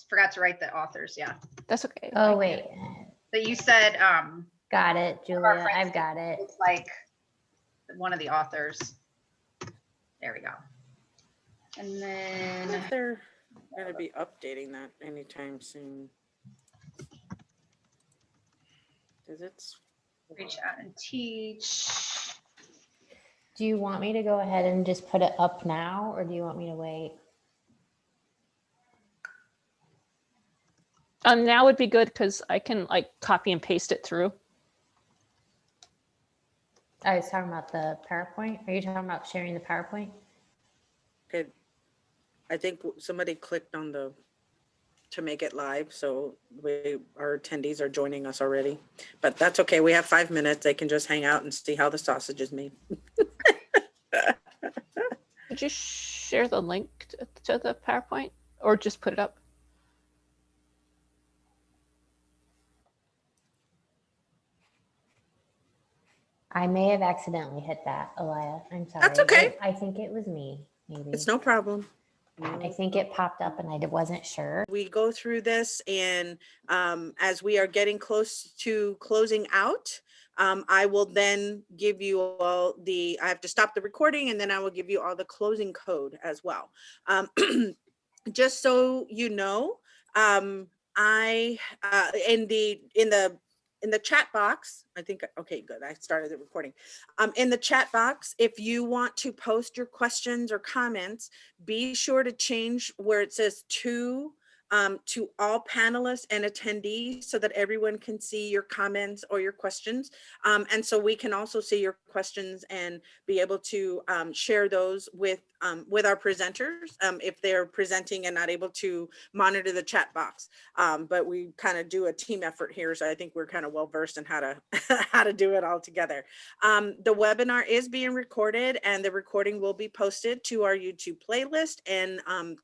forgot to write the authors. Yeah. That's okay. Oh, wait. But you said, Got it, Julia. I've got it. it's like one of the authors. There we go. And then If they're going to be updating that anytime soon. Because it's reach out and teach. Do you want me to go ahead and just put it up now, or do you want me to wait? Now would be good because I can like copy and paste it through. I was talking about the PowerPoint. Are you talking about sharing the PowerPoint? okay. I think somebody clicked on to make it live, so our attendees are joining us already. But that's okay. We have 5 minutes. They can just hang out and see how the sausage is made. Would you share the link to the PowerPoint or just put it up? I may have accidentally hit that, Elia. I'm sorry. That's okay. I think it was me, maybe. It's no problem. I think it popped up and I wasn't sure. We go through this, and as we are getting close to closing out, I will then give you all I have to stop the recording, and then I will give you all the closing code as well. Just so you know, I in the chat box, I think, okay, good. I started the recording. In the chat box, if you want to post your questions or comments, be sure to change where it says to all panelists and attendees so that everyone can see your comments or your questions. And so we can also see your questions and be able to share those with our presenters if they're presenting and not able to monitor the chat box. But we kind of do a team effort here. So I think we're kind of well versed in how to do it all together. The webinar is being recorded, and the recording will be posted to our YouTube playlist, and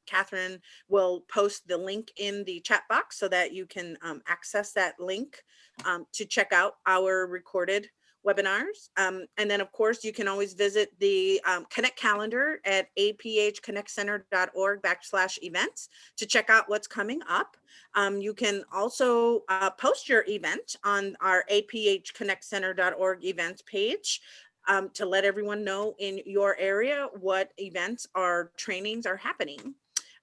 Catherine will post the link in the chat box so that you can access that link to check out our recorded webinars. And then of course you can always visit the Connect calendar at aphconnectcenter.org/events to check out what's coming up. You can also post your event on our aphconnectcenter.org events page to let everyone know in your area what events or trainings are happening.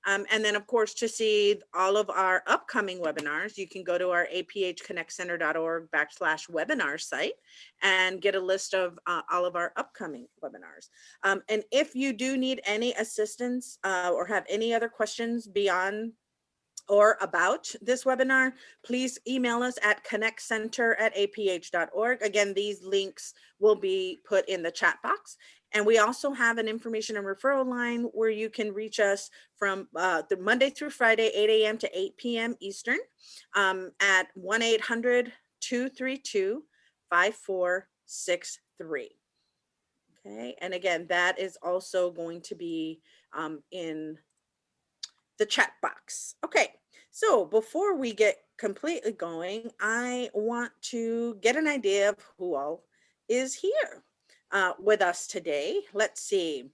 And then, of course, to see all of our upcoming webinars, you can go to our aphconnectcenter.org/webinar site and get a list of all of our upcoming webinars. And if you do need any assistance or have any other questions beyond or about this webinar, please email us at connectcenter@aph.org. Again, these links will be put in the chat box. And we also have an information and referral line where you can reach us from the Monday through Friday, 8 a.m. to 8 p.m. Eastern at 1-800-232-5463. Okay, and again, that is also going to be in the chat box. Okay, so before we get completely going, I want to get an idea of who all is here with us today. Let's see.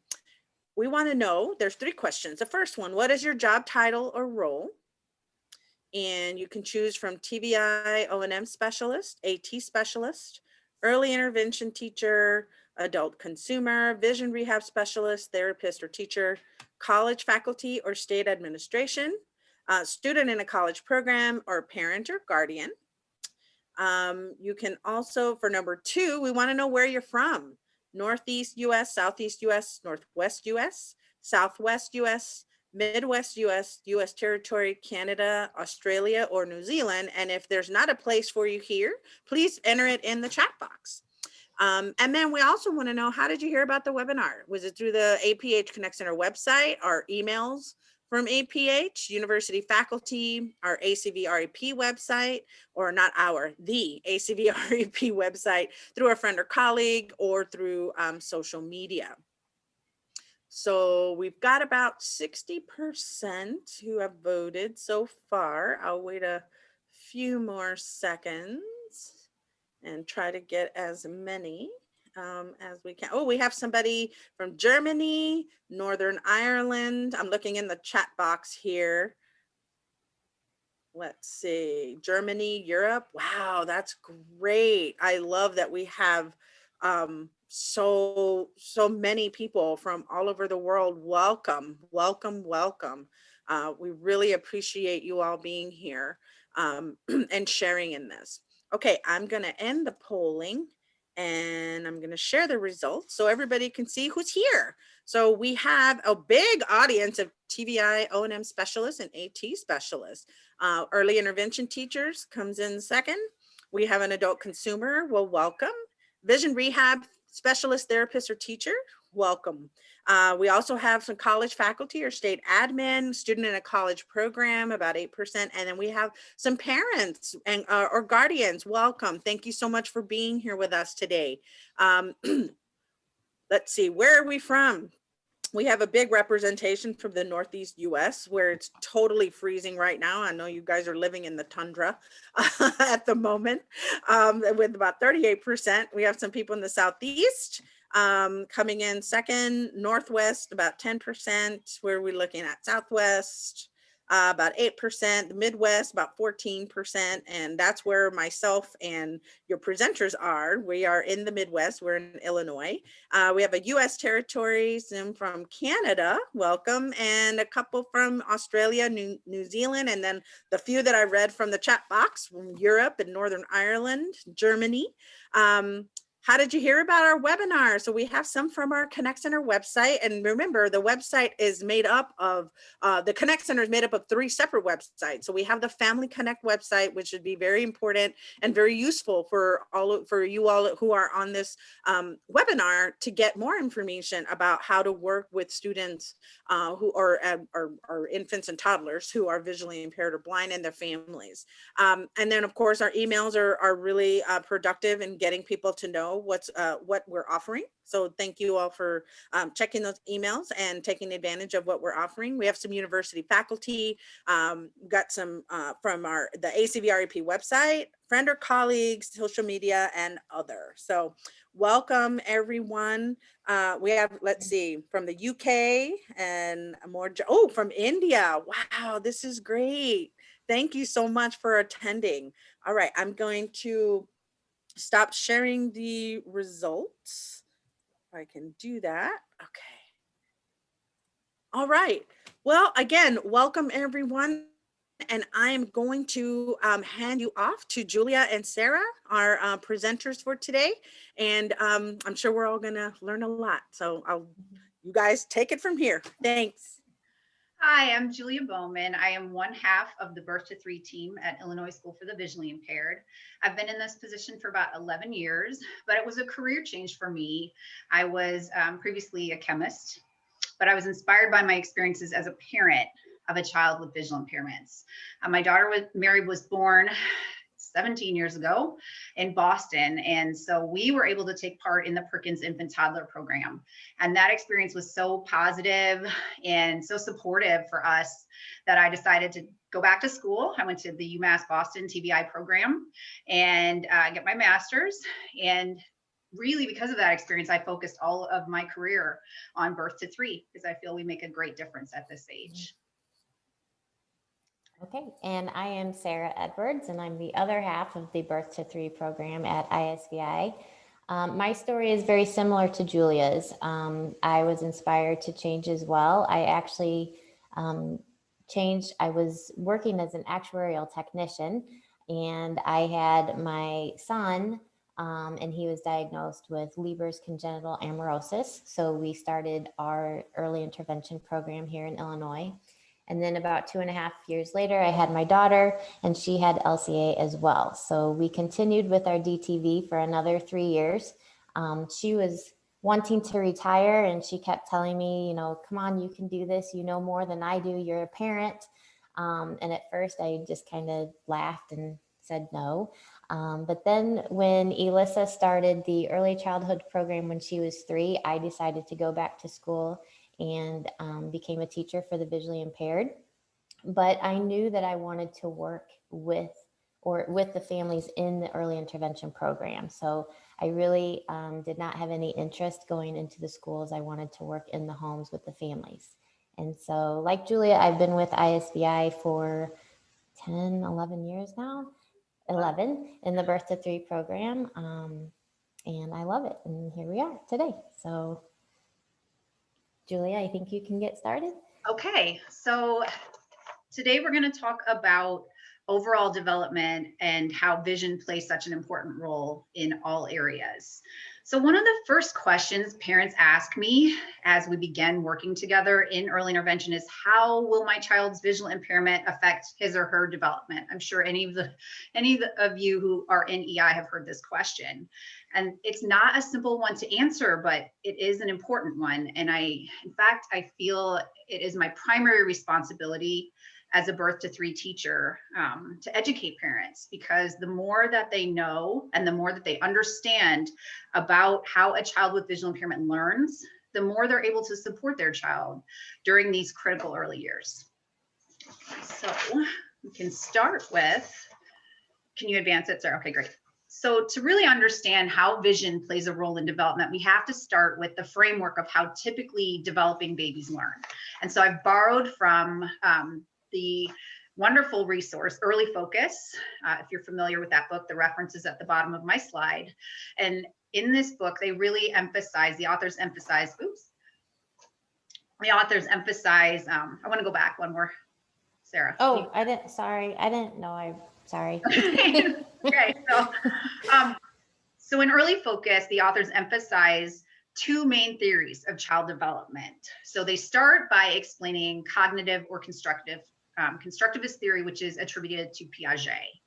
We want to know, there's 3 questions. The first one, what is your job title or role? And you can choose from TVI, O&M specialist, AT specialist, early intervention teacher, adult consumer, vision rehab specialist, therapist or teacher, college faculty or state administration, student in a college program, or parent or guardian. You can also, for number 2, we want to know where you're from. Northeast US, Southeast US, Northwest US, Southwest US, Midwest US, US territory, Canada, Australia, or New Zealand. And if there's not a place for you here, please enter it in the chat box. And then we also want to know, how did you hear about the webinar? Was it through the APH Connect Center website, or emails from APH, university faculty, our ACV REP website, or not the ACV REP website, through a friend or colleague, or through social media? So we've got about 60% who have voted so far. I'll wait a few more seconds and try to get as many as we can. Oh, we have somebody from Germany, Northern Ireland. I'm looking in the chat box here. let's see, Germany, Europe. Wow, that's great. I love that we have so many people from all over the world. Welcome, welcome, welcome. We really appreciate you all being here and sharing in this. Okay, I'm going to end the polling and I'm going to share the results so everybody can see who's here. So we have a big audience of TVI, O&M specialists, and AT specialists. Early intervention teachers comes in second. We have an adult consumer, well, welcome. Vision rehab specialist, therapist, or teacher, welcome. We also have some college faculty or state admin, student in a college program, about 8%. And then we have some parents and or guardians, welcome. Thank you so much for being here with us today. Let's see, where are we from? We have a big representation from the Northeast US where it's totally freezing right now. I know you guys are living in the tundra at the moment with about 38%. We have some people in the Southeast coming in second, Northwest about 10%. Where are we looking at? Southwest, about 8%, the Midwest, about 14. And that's where myself and your presenters are. We are in the Midwest, we're in Illinois. We have a US territory, some from Canada, welcome, and a couple from Australia, New Zealand, and then the few that I read from the chat box from Europe and Northern Ireland, Germany. How did you hear about our webinar? So we have some from our Connect Center website. And remember, the website is made up of, the Connect Center is made up of 3 separate websites. So we have the Family Connect website, which would be very important and very useful for you all who are on this webinar to get more information about how to work with students who are infants and toddlers who are visually impaired or blind and their families. And then of course, our emails are really productive in getting people to know what we're offering. So thank you all for checking those emails and taking advantage of what we're offering. We have some university faculty, got some from the ACVREP website, friend or colleagues, social media, and other. So welcome everyone. We have, let's see, from the UK and more, from India. Wow, this is great. Thank you so much for attending. All right, I'm going to stop sharing the results. If I can do that. Okay. All right. Well, again, welcome everyone. And I'm going to hand you off to Julia and Sara, our presenters for today. And I'm sure we're all going to learn a lot. So you guys take it from here. Thanks. Hi, I'm Julia Bowman. I am one half of the Birth to 3 team at Illinois School for the Visually Impaired. I've been in this position for about 11 years, but it was a career change for me. I was previously a chemist, but I was inspired by my experiences as a parent of a child with visual impairments. My daughter Mary was born 17 years ago in Boston. And so we were able to take part in the Perkins Infant Toddler program. And that experience was so positive and so supportive for us that I decided to go back to school. I went to the UMass Boston TVI program and get my master's. And really, because of that experience, I focused all of my career on Birth to 3 because I feel we make a great difference at this age. Okay, and I am Sara Edwards, and I'm the other half of the Birth to 3 program at ISVI. My story is very similar to Julia's. I was inspired to change as well. I actually changed. I was working as an actuarial technician, and I had my son, and he was diagnosed with Leber's congenital amaurosis. So we started our early intervention program here in Illinois. And then about 2.5 years later, I had my daughter and she had LCA as well. So we continued with our DTV for another 3 years. She was wanting to retire and she kept telling me, you know, come on, you can do this. You know more than I do. You're a parent. And at first I just kind of laughed and said no. But then when Elissa started the early childhood program when she was 3, I decided to go back to school and became a teacher for the visually impaired. But I knew that I wanted to work with the families in the early intervention program. So I really did not have any interest going into the schools. I wanted to work in the homes with the families. And so like Julia, I've been with ISVI for 10, 11 years now, 11 in the Birth to 3 program. And I love it. And here we are today. So Julia, I think you can get started. Okay, so today we're going to talk about overall development and how vision plays such an important role in all areas. So one of the first questions parents ask me as we begin working together in early intervention is, how will my child's visual impairment affect his or her development? I'm sure any of you who are in EI have heard this question. And it's not a simple one to answer, but it is an important one. And in fact, I feel it is my primary responsibility as a birth to 3 teacher to educate parents, because the more that they know and the more that they understand about how a child with visual impairment learns, the more they're able to support their child during these critical early years. So we can start with, can you advance it, Sarah? Okay, great. So to really understand how vision plays a role in development, we have to start with the framework of how typically developing babies learn. And so I've borrowed from the wonderful resource, Early Focus. If you're familiar with that book, the reference is at the bottom of my slide. And in this book, they really emphasize, the authors emphasize, I want to go back one more, Sarah. Oh, I didn't know, sorry. Okay, so in Early Focus, the authors emphasize 2 main theories of child development. So they start by explaining cognitive or constructivist theory, which is attributed to Piaget.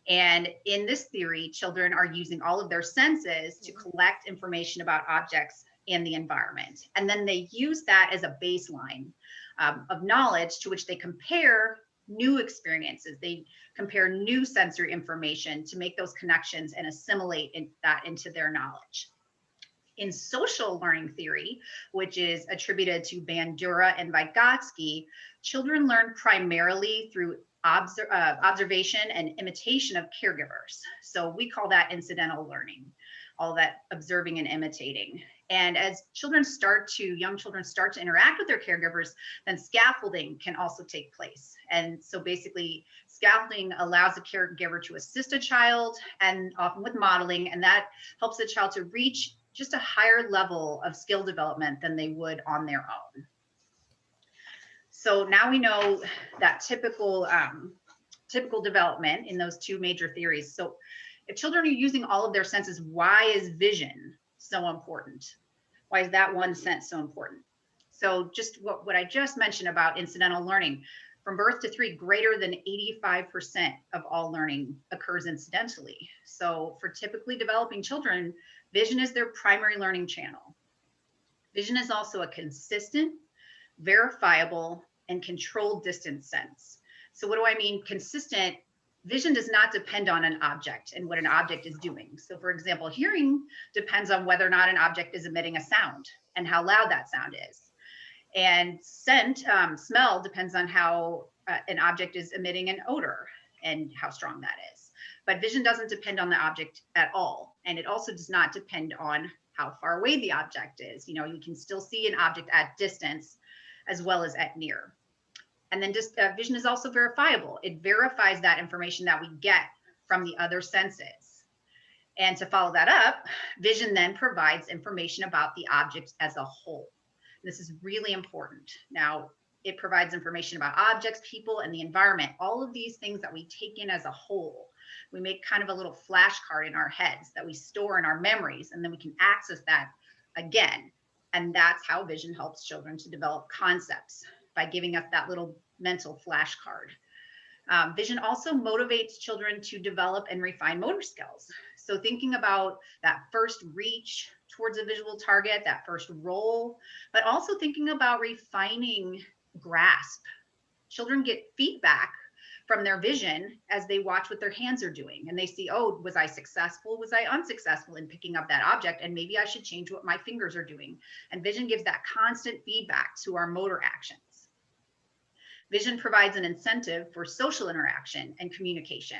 And in this theory, children are using all of their senses to collect information about objects and the environment. And then they use that as a baseline of knowledge to which they compare new experiences. They compare new sensory information to make those connections and assimilate that into their knowledge. In social learning theory, which is attributed to Bandura and Vygotsky, children learn primarily through observation and imitation of caregivers. So we call that incidental learning, all that observing and imitating. And as young children start to interact with their caregivers, then scaffolding can also take place. And so basically scaffolding allows a caregiver to assist a child, and often with modeling, and that helps the child to reach just a higher level of skill development than they would on their own. So now we know that typical development in those 2 major theories. So if children are using all of their senses, why is vision so important? Why is that one sense so important? So just what I just mentioned about incidental learning, from birth to 3, greater than 85% of all learning occurs incidentally. So for typically developing children, vision is their primary learning channel. Vision is also a consistent, verifiable, and controlled distance sense. So what do I mean consistent? Vision does not depend on an object and what an object is doing. So for example, hearing depends on whether or not an object is emitting a sound and how loud that sound is. And smell depends on how an object is emitting an odor and how strong that is. But vision doesn't depend on the object at all. And it also does not depend on how far away the object is. You can still see an object at distance as well as at near. And then vision is also verifiable. It verifies that information that we get from the other senses. And to follow that up, vision then provides information about the object as a whole. This is really important. Now, it provides information about objects, people, and the environment, all of these things that we take in as a whole. We make kind of a little flashcard in our heads that we store in our memories, and then we can access that again. And that's how vision helps children to develop concepts, by giving us that little mental flashcard. Vision also motivates children to develop and refine motor skills. So thinking about that first reach towards a visual target, that first roll, but also thinking about refining grasp. Children get feedback from their vision as they watch what their hands are doing, and they see, oh, was I successful? Was I unsuccessful in picking up that object? And maybe I should change what my fingers are doing. And vision gives that constant feedback to our motor actions. Vision provides an incentive for social interaction and communication.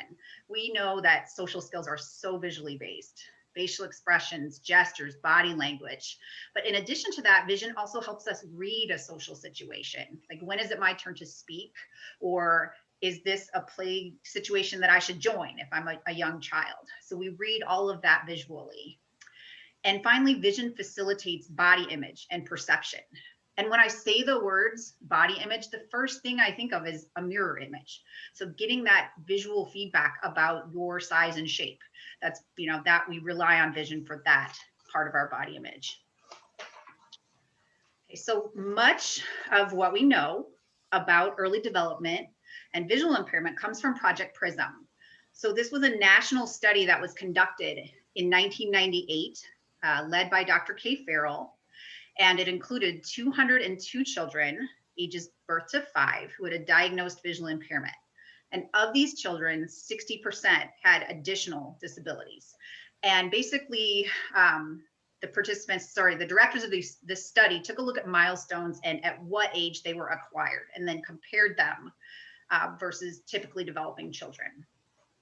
We know that social skills are so visually based. Facial expressions, gestures, body language. But in addition to that, vision also helps us read a social situation. Like, when is it my turn to speak? Or is this a play situation that I should join if I'm a young child? So we read all of that visually. And finally, vision facilitates body image and perception. And when I say the words body image, the first thing I think of is a mirror image. So getting that visual feedback about your size and shape. That's, that we rely on vision for that part of our body image. Okay, so much of what we know about early development and visual impairment comes from Project PRISM. So this was a national study that was conducted in 1998, led by Dr. Kay Farrell, and it included 202 children ages birth to 5 who had a diagnosed visual impairment. And of these children, 60% had additional disabilities. And basically, the directors of this study took a look at milestones and at what age they were acquired, and then compared them versus typically developing children.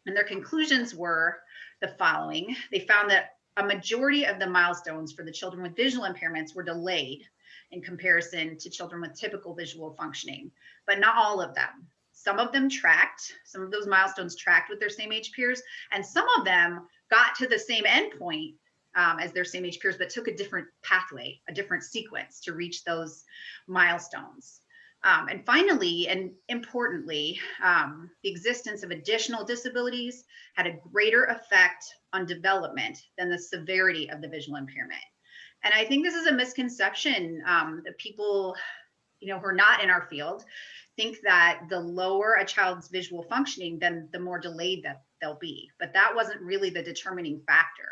And their conclusions were the following. They found that a majority of the milestones for the children with visual impairments were delayed in comparison to children with typical visual functioning, but not all of them. Some of them tracked, some of those milestones tracked with their same age peers, and some of them got to the same endpoint as their same age peers, but took a different pathway, a different sequence to reach those milestones. And finally, and importantly, the existence of additional disabilities had a greater effect on development than the severity of the visual impairment. And I think this is a misconception that people, who are not in our field think that the lower a child's visual functioning, then the more delayed that they'll be. But that wasn't really the determining factor.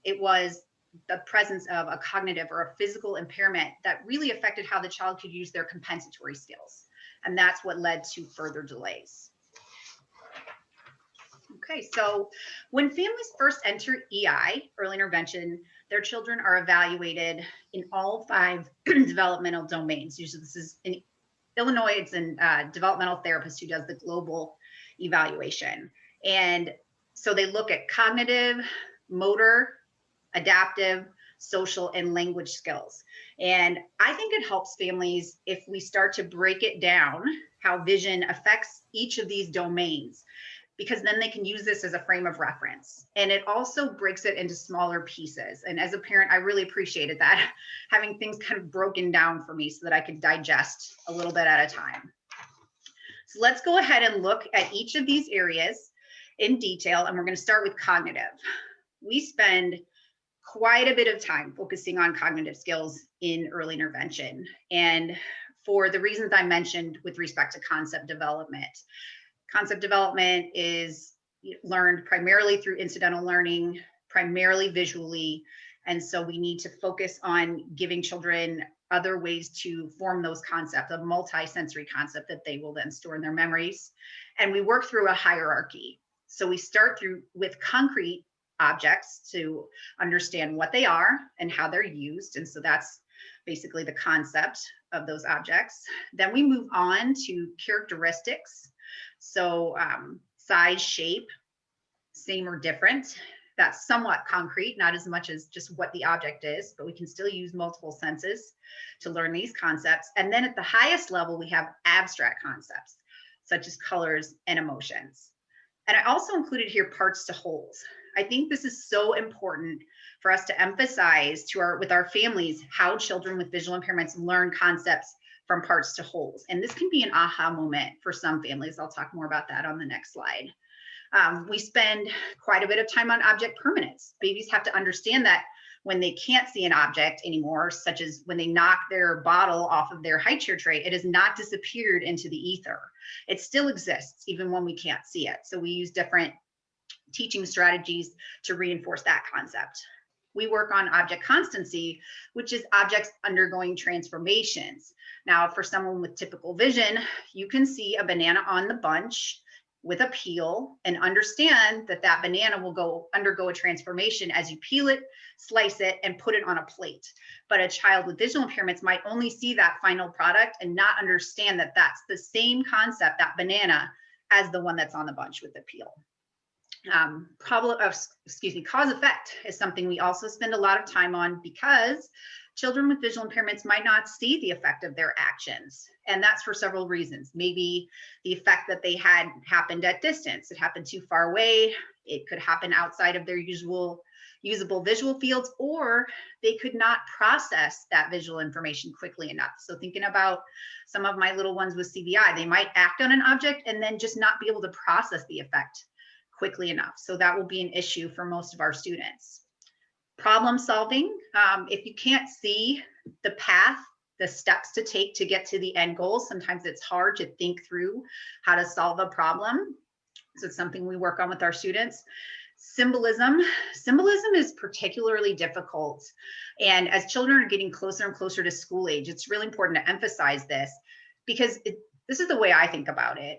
It was the presence of a cognitive or a physical impairment that really affected how the child could use their compensatory skills. And that's what led to further delays. Okay, so when families first enter EI, early intervention, their children are evaluated in all 5 developmental domains. Usually this is in Illinois, it's a developmental therapist who does the global evaluation. And so they look at cognitive, motor, adaptive, social, and language skills. And I think it helps families if we start to break it down, how vision affects each of these domains, because then they can use this as a frame of reference. And it also breaks it into smaller pieces. And as a parent, I really appreciated that, having things kind of broken down for me so that I could digest a little bit at a time. So let's go ahead and look at each of these areas in detail. And we're going to start with cognitive. We spend quite a bit of time focusing on cognitive skills in early intervention. And for the reasons I mentioned with respect to concept development. Concept development is learned primarily through incidental learning, primarily visually. And so we need to focus on giving children other ways to form those concepts, a multi-sensory concept that they will then store in their memories. And we work through a hierarchy. So we start with concrete objects to understand what they are and how they're used. And so that's basically the concept of those objects. Then we move on to characteristics. So size, shape, same or different. That's somewhat concrete, not as much as just what the object is, but we can still use multiple senses to learn these concepts. And then at the highest level, we have abstract concepts, such as colors and emotions. And I also included here parts to wholes. I think this is so important for us to emphasize with our families how children with visual impairments learn concepts from parts to wholes. And this can be an aha moment for some families. I'll talk more about that on the next slide. We spend quite a bit of time on object permanence. Babies have to understand that when they can't see an object anymore, such as when they knock their bottle off of their high chair tray, it has not disappeared into the ether. It still exists even when we can't see it. So we use different teaching strategies to reinforce that concept. We work on object constancy, which is objects undergoing transformations. Now, for someone with typical vision, you can see a banana on the bunch with a peel and understand that that banana will undergo a transformation as you peel it, slice it, and put it on a plate. But a child with visual impairments might only see that final product and not understand that that's the same concept, that banana, as the one that's on the bunch with the peel. Cause effect is something we also spend a lot of time on because children with visual impairments might not see the effect of their actions. And that's for several reasons. Maybe the effect that they had happened at distance, it happened too far away, it could happen outside of their usual usable visual fields, or they could not process that visual information quickly enough. So thinking about some of my little ones with CVI, they might act on an object and then just not be able to process the effect quickly enough. So that will be an issue for most of our students. Problem solving, if you can't see the path, the steps to take to get to the end goal, sometimes it's hard to think through how to solve a problem. So it's something we work on with our students. Symbolism is particularly difficult. And as children are getting closer and closer to school age, it's really important to emphasize this, because this is the way I think about it.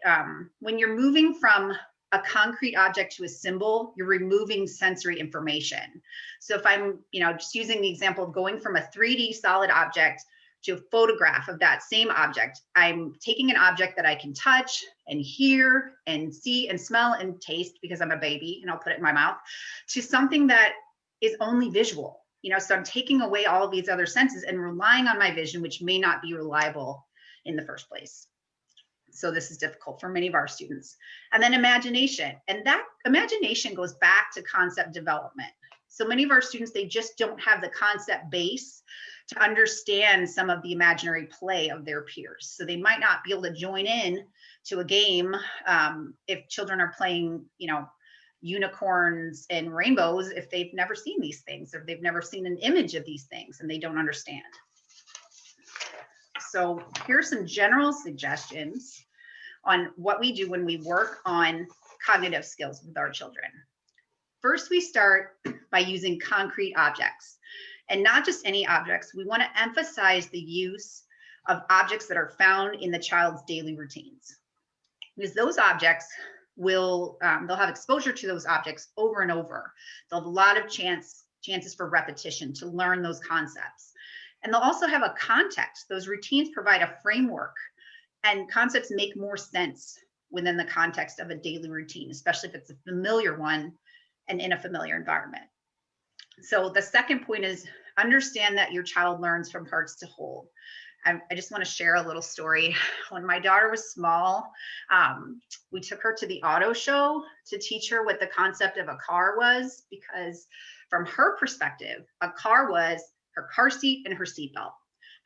When you're moving from a concrete object to a symbol, you're removing sensory information. So if I'm, just using the example of going from a 3D solid object to a photograph of that same object, I'm taking an object that I can touch and hear and see and smell and taste, because I'm a baby and I'll put it in my mouth, to something that is only visual. So I'm taking away all of these other senses and relying on my vision, which may not be reliable in the first place. So this is difficult for many of our students. And then imagination, and that imagination goes back to concept development. So many of our students, they just don't have the concept base to understand some of the imaginary play of their peers. So they might not be able to join in to a game if children are playing, unicorns and rainbows, if they've never seen these things, or they've never seen an image of these things and they don't understand. So here's some general suggestions on what we do when we work on cognitive skills with our children. First, we start by using concrete objects, and not just any objects. We want to emphasize the use of objects that are found in the child's daily routines, because those objects will, they'll have exposure to those objects over and over. They'll have a lot of chances for repetition to learn those concepts. And they'll also have a context. Those routines provide a framework, and concepts make more sense within the context of a daily routine, especially if it's a familiar one and in a familiar environment. So the second point is understand that your child learns from parts to whole. I just want to share a little story. When my daughter was small, we took her to the auto show to teach her what the concept of a car was, because from her perspective, a car was her car seat and her seatbelt,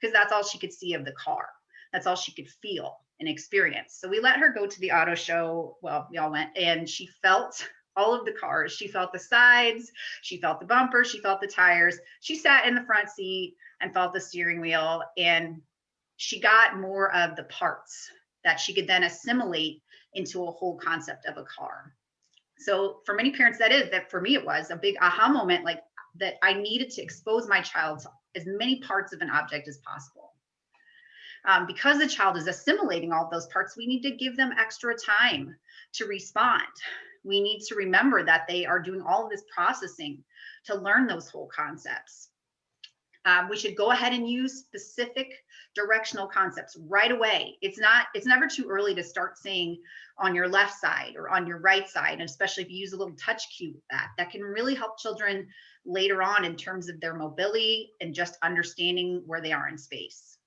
because that's all she could see of the car. That's all she could feel and experience. So we let her go to the auto show. Well, we all went, and she felt all of the cars. She felt the sides, she felt the bumper, she felt the tires. She sat in the front seat and felt the steering wheel, and she got more of the parts that she could then assimilate into a whole concept of a car. So for many parents, that for me, it was a big aha moment, like that I needed to expose my child to as many parts of an object as possible. Because the child is assimilating all of those parts, we need to give them extra time to respond. We need to remember that they are doing all of this processing to learn those whole concepts. We should go ahead and use specific directional concepts right away. It's never too early to start saying on your left side or on your right side, and especially if you use a little touch cue with that can really help children later on in terms of their mobility and just understanding where they are in space.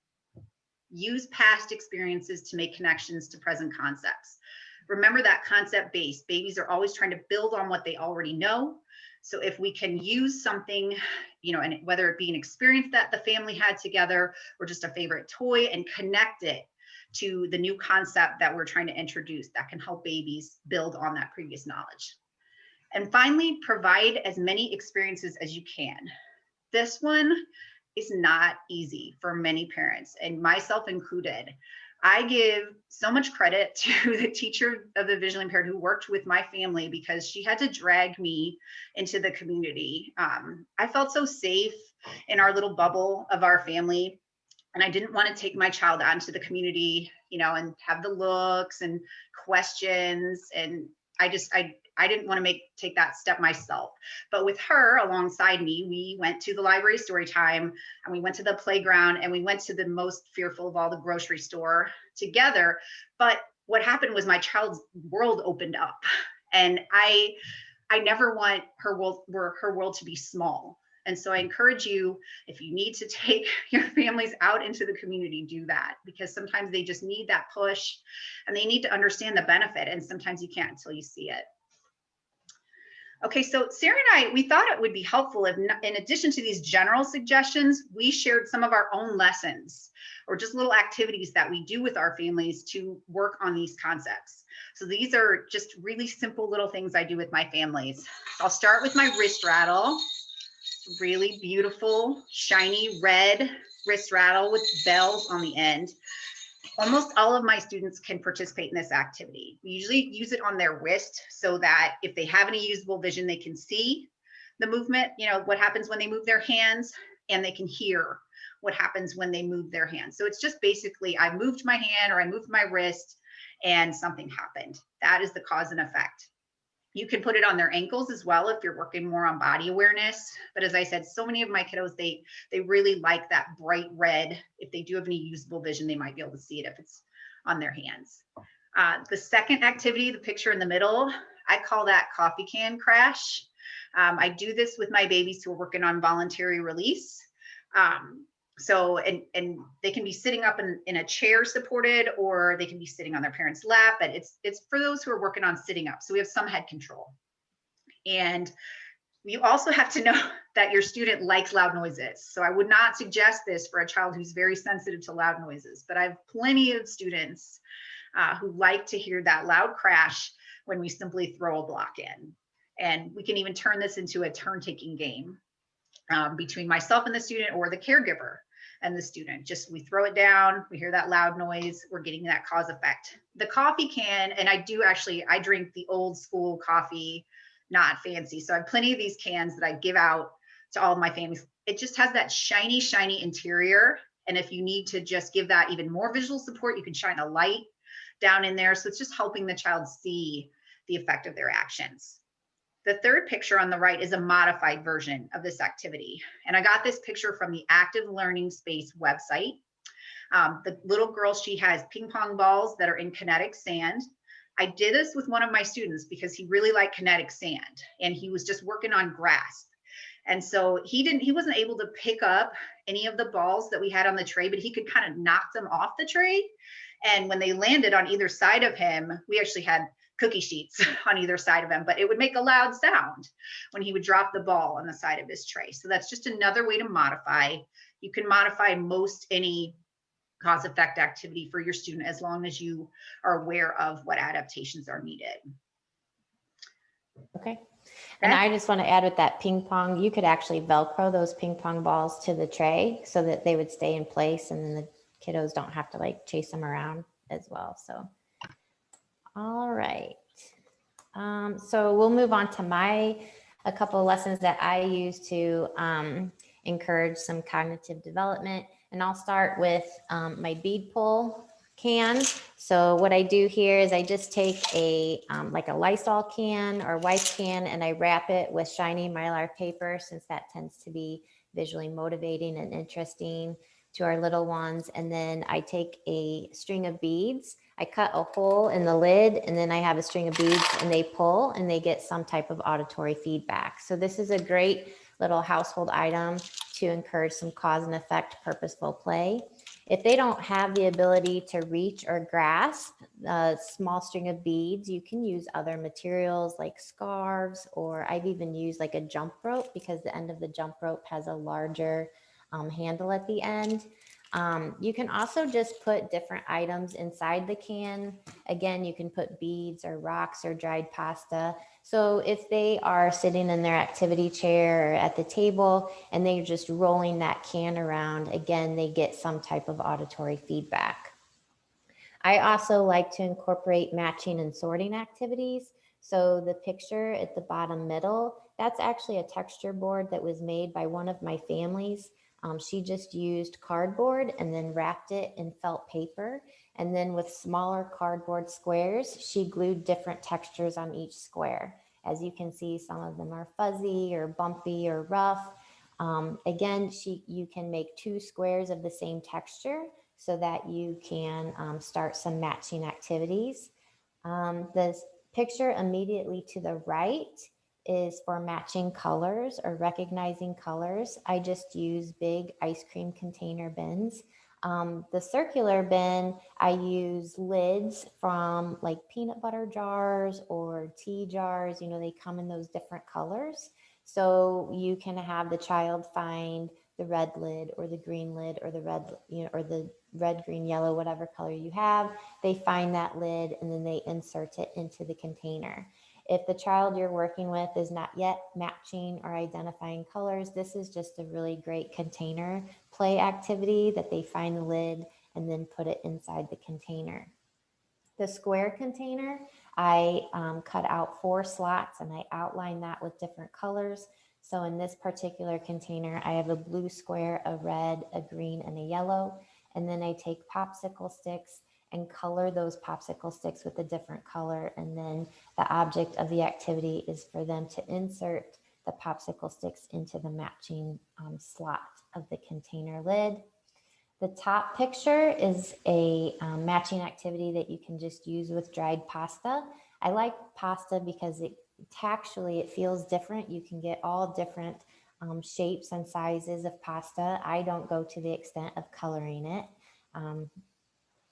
Use past experiences to make connections to present concepts. Remember that concept base. Babies are always trying to build on what they already know. So if we can use something, and whether it be an experience that the family had together or just a favorite toy, and connect it to the new concept that we're trying to introduce, that can help babies build on that previous knowledge. And finally, provide as many experiences as you can. This one is not easy for many parents, and myself included. I give so much credit to the teacher of the visually impaired who worked with my family, because she had to drag me into the community. I felt so safe in our little bubble of our family, and I didn't want to take my child out into the community, and have the looks and questions. And I didn't want to take that step myself. But with her alongside me, we went to the library story time, and we went to the playground, and we went to the most fearful of all, the grocery store together. But what happened was my child's world opened up, and I never want her world to be small. And so I encourage you, if you need to take your families out into the community, do that, because sometimes they just need that push and they need to understand the benefit. And sometimes you can't until you see it. Okay, so Sara and I, we thought it would be helpful if, in addition to these general suggestions, we shared some of our own lessons or just little activities that we do with our families to work on these concepts. So these are just really simple little things I do with my families. I'll start with my wrist rattle. Really beautiful, shiny red wrist rattle with bells on the end. Almost all of my students can participate in this activity. We usually use it on their wrist so that if they have any usable vision, they can see the movement, you know, what happens when they move their hands, and they can hear what happens when they move their hands. So it's just basically, I moved my hand or I moved my wrist and something happened. That is the cause and effect. You can put it on their ankles as well if you're working more on body awareness. But as I said, so many of my kiddos, they really like that bright red. If they do have any usable vision, they might be able to see it if it's on their hands. The second activity, the picture in the middle, I call that coffee can crash. I do this with my babies who are working on voluntary release. So, and they can be sitting up in a chair supported, or they can be sitting on their parents' lap, but it's for those who are working on sitting up. So we have some head control. And you also have to know that your student likes loud noises. So I would not suggest this for a child who's very sensitive to loud noises, but I have plenty of students who like to hear that loud crash when we simply throw a block in. And we can even turn this into a turn-taking game between myself and the student, or the caregiver and the student. Just we throw it down, we hear that loud noise, we're getting that cause effect. The coffee can, and I drink the old school coffee, not fancy. So I have plenty of these cans that I give out to all of my families. It just has that shiny, shiny interior. And if you need to just give that even more visual support, you can shine a light down in there. So it's just helping the child see the effect of their actions. The third picture on the right is a modified version of this activity. And I got this picture from the Active Learning Space website. The little girl, she has ping pong balls that are in kinetic sand. I did this with one of my students because he really liked kinetic sand and he was just working on grasp. And so he wasn't able to pick up any of the balls that we had on the tray, but he could kind of knock them off the tray. And when they landed on either side of him, we actually had cookie sheets on either side of him, but it would make a loud sound when he would drop the ball on the side of his tray. So that's just another way to modify. You can modify most any cause effect activity for your student as long as you are aware of what adaptations are needed. Okay. And I just want to add with that ping pong, you could actually Velcro those ping pong balls to the tray so that they would stay in place, and then the kiddos don't have to like chase them around as well. So, all right. So we'll move on to a couple of lessons that I use to encourage some cognitive development. And I'll start with my bead pull can. So what I do here is I just take like a Lysol can or wipe can, and I wrap it with shiny Mylar paper, since that tends to be visually motivating and interesting to our little ones. And then I take a string of beads, I cut a hole in the lid, and then I have a string of beads, and they pull and they get some type of auditory feedback. So this is a great little household item to encourage some cause and effect purposeful play. If they don't have the ability to reach or grasp a small string of beads, you can use other materials like scarves, or I've even used like a jump rope, because the end of the jump rope has a larger handle at the end. You can also just put different items inside the can. Again, you can put beads or rocks or dried pasta. So if they are sitting in their activity chair or at the table and they're just rolling that can around, again, they get some type of auditory feedback. I also like to incorporate matching and sorting activities. So the picture at the bottom middle, that's actually a texture board that was made by one of my families. She just used cardboard and then wrapped it in felt paper. And then with smaller cardboard squares, she glued different textures on each square. As you can see, some of them are fuzzy or bumpy or rough. Again, you can make 2 squares of the same texture so that you can start some matching activities. The picture immediately to the right is for matching colors or recognizing colors. I just use big ice cream container bins. The circular bin, I use lids from like peanut butter jars or tea jars. You know, they come in those different colors. So you can have the child find the red lid or the green lid or the red, you know, or the red, green, yellow, whatever color you have. They find that lid and then they insert it into the container. If the child you're working with is not yet matching or identifying colors, this is just a really great container play activity that they find the lid and then put it inside the container. The square container, I cut out 4 slots and I outline that with different colors. So in this particular container, I have a blue square, a red, a green, and a yellow. And then I take popsicle sticks and color those popsicle sticks with a different color. And then the object of the activity is for them to insert the popsicle sticks into the matching slot of the container lid. The top picture is a matching activity that you can just use with dried pasta. I like pasta because it feels different. You can get all different shapes and sizes of pasta. I don't go to the extent of coloring it.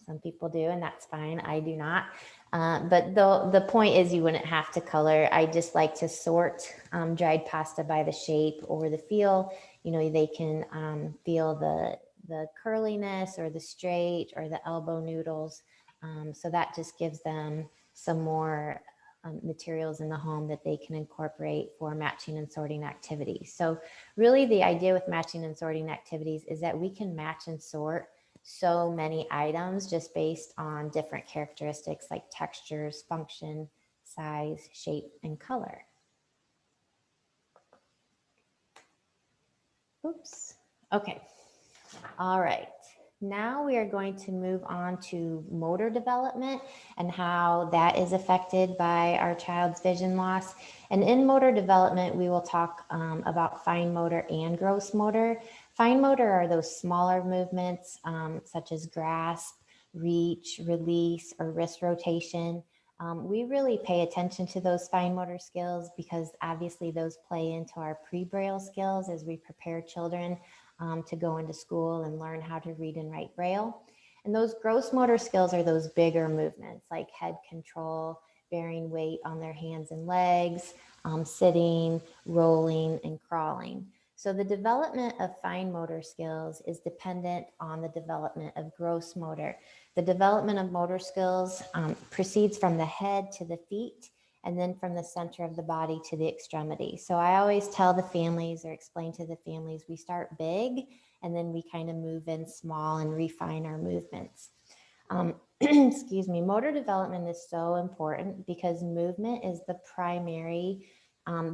Some people do, and that's fine. I do not. But the point is you wouldn't have to color. I just like to sort dried pasta by the shape or the feel. You know, they can feel the curliness or the straight or the elbow noodles. So that just gives them some more materials in the home that they can incorporate for matching and sorting activities. So really the idea with matching and sorting activities is that we can match and sort so many items just based on different characteristics like textures, function, size, shape, and color. Oops. Okay. All right. Now we are going to move on to motor development and how that is affected by our child's vision loss. And in motor development, we will talk about fine motor and gross motor. Fine motor are those smaller movements such as grasp, reach, release, or wrist rotation. We really pay attention to those fine motor skills because obviously those play into our pre-Braille skills as we prepare children to go into school and learn how to read and write Braille. And those gross motor skills are those bigger movements like head control, bearing weight on their hands and legs, sitting, rolling, and crawling. So the development of fine motor skills is dependent on the development of gross motor. The development of motor skills proceeds from the head to the feet and then from the center of the body to the extremity. So I always tell the families or explain to the families, we start big and then we kind of move in small and refine our movements. Excuse me, motor development is so important because movement is the primary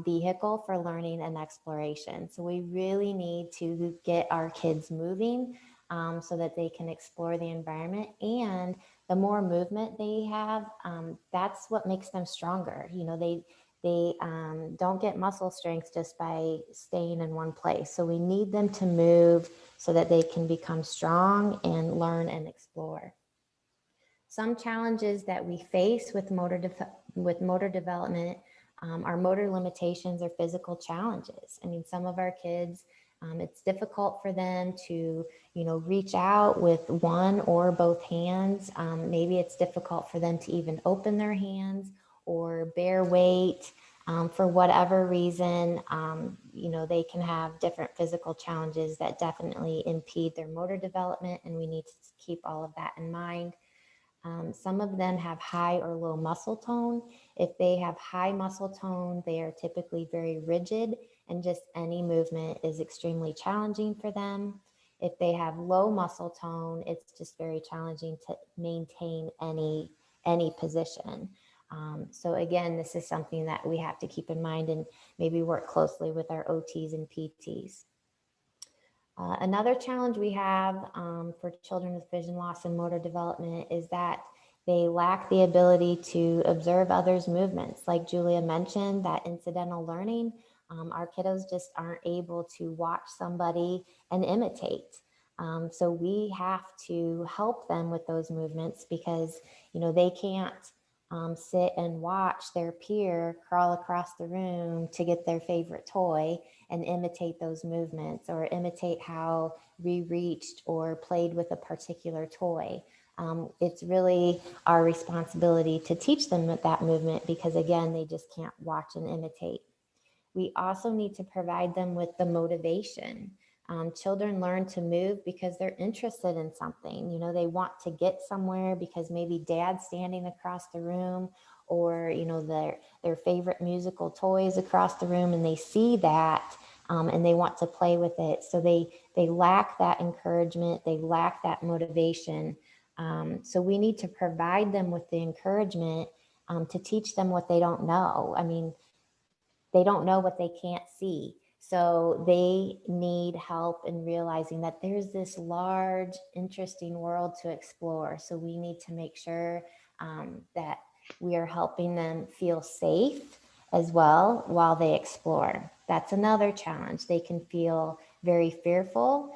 vehicle for learning and exploration. So we really need to get our kids moving so that they can explore the environment, and the more movement they have, that's what makes them stronger. You know, they don't get muscle strength just by staying in one place. So we need them to move so that they can become strong and learn and explore. Some challenges that we face with motor development are motor limitations or physical challenges. I mean, some of our kids, it's difficult for them to, you know, reach out with one or both hands. Maybe it's difficult for them to even open their hands or bear weight. For whatever reason, you know, they can have different physical challenges that definitely impede their motor development, and we need to keep all of that in mind. Some of them have high or low muscle tone. If they have high muscle tone, they are typically very rigid and just any movement is extremely challenging for them. If they have low muscle tone, it's just very challenging to maintain any position. So again, this is something that we have to keep in mind and maybe work closely with our OTs and PTs. Another challenge we have for children with vision loss and motor development is that they lack the ability to observe others' movements. Like Julia mentioned, that incidental learning, our kiddos just aren't able to watch somebody and imitate. So we have to help them with those movements because, you know, they can't sit and watch their peer crawl across the room to get their favorite toy and imitate those movements, or imitate how we reached or played with a particular toy. It's really our responsibility to teach them that movement, because again, they just can't watch and imitate. We also need to provide them with the motivation. Children learn to move because they're interested in something. You know, they want to get somewhere because maybe dad's standing across the room, or, you know, their favorite musical toys across the room, and they see that and they want to play with it. So they lack that encouragement, they lack that motivation. So we need to provide them with the encouragement to teach them what they don't know. I mean, they don't know what they can't see. So they need help in realizing that there's this large, interesting world to explore. So we need to make sure that we are helping them feel safe as well while they explore. That's another challenge. They can feel very fearful.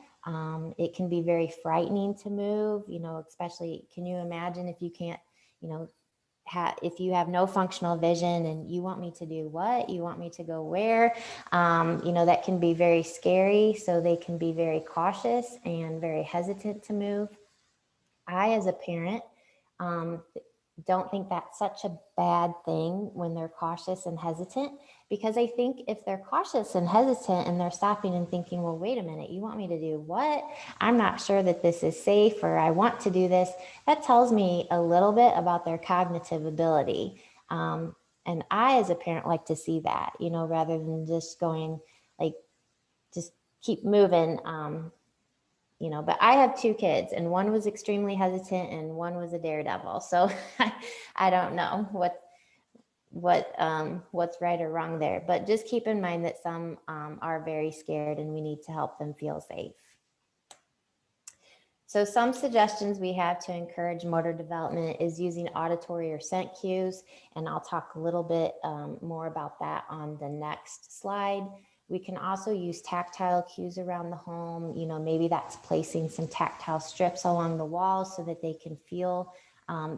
It can be very frightening to move, you know, especially, can you imagine if you can't, you know, if you have no functional vision and you want me to do what? You want me to go where? You know, that can be very scary. So they can be very cautious and very hesitant to move. I, as a parent, don't think that's such a bad thing when they're cautious and hesitant, because I think if they're cautious and hesitant and they're stopping and thinking, well, wait a minute, you want me to do what? I'm not sure that this is safe, or I want to do this. That tells me a little bit about their cognitive ability. And I, as a parent, like to see that, you know, rather than just going like, just keep moving. You know, but I have two kids, and one was extremely hesitant and one was a daredevil. So I don't know what's right or wrong there, but just keep in mind that some are very scared and we need to help them feel safe. So some suggestions we have to encourage motor development is using auditory or scent cues. And I'll talk a little bit more about that on the next slide. We can also use tactile cues around the home. You know, maybe that's placing some tactile strips along the walls so that they can feel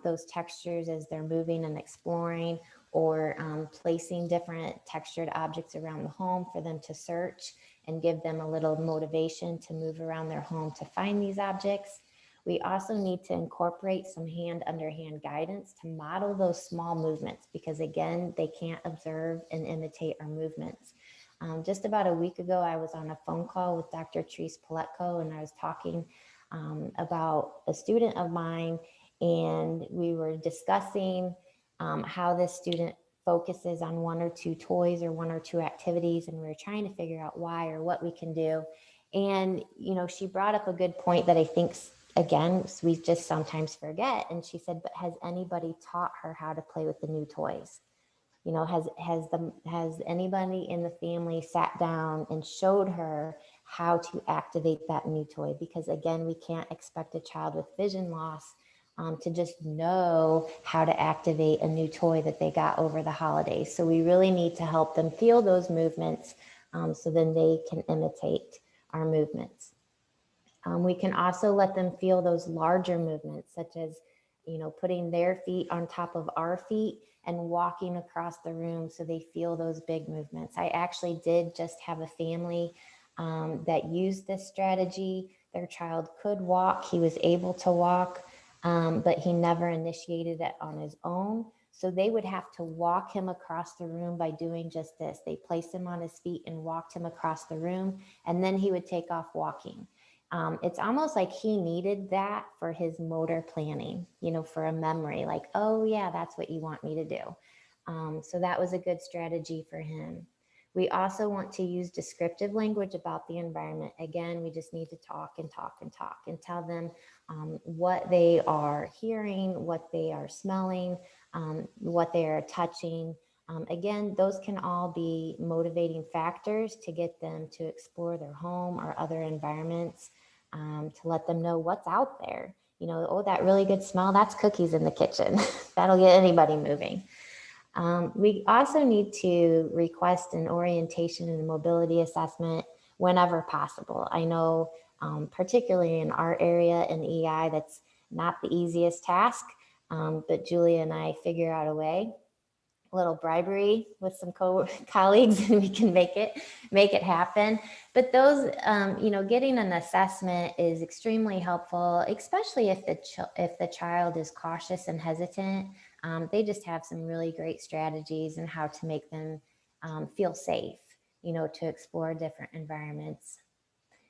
those textures as they're moving and exploring, or placing different textured objects around the home for them to search and give them a little motivation to move around their home to find these objects. We also need to incorporate some hand-under-hand guidance to model those small movements, because again, they can't observe and imitate our movements. Just about a week ago, I was on a phone call with Dr. Therese Paletko, and I was talking about a student of mine, and we were discussing how this student focuses on one or two toys or one or two activities, and we were trying to figure out why or what we can do. And, you know, she brought up a good point that I think, again, we just sometimes forget. And she said, but has anybody taught her how to play with the new toys? You know, has anybody in the family sat down and showed her how to activate that new toy? Because again, we can't expect a child with vision loss to just know how to activate a new toy that they got over the holidays. So we really need to help them feel those movements so then they can imitate our movements. We can also let them feel those larger movements, such as, you know, putting their feet on top of our feet and walking across the room so they feel those big movements. I actually did just have a family that used this strategy. Their child could walk, he was able to walk, but he never initiated it on his own. So they would have to walk him across the room by doing just this. They placed him on his feet and walked him across the room, and then he would take off walking. It's almost like he needed that for his motor planning, you know, for a memory, like, oh yeah, that's what you want me to do. So that was a good strategy for him. We also want to use descriptive language about the environment. Again, we just need to talk and talk and talk and tell them what they are hearing, what they are smelling, what they are touching. Again, those can all be motivating factors to get them to explore their home or other environments, to let them know what's out there. You know, oh, that really good smell, that's cookies in the kitchen. That'll get anybody moving. We also need to request an orientation and mobility assessment whenever possible. I know, particularly in our area in EI, that's not the easiest task. but Julia and I figure out a way, a little bribery with some colleagues, and we can make it happen. But those, getting an assessment is extremely helpful, especially if the child is cautious and hesitant. They just have some really great strategies and how to make them feel safe, to explore different environments.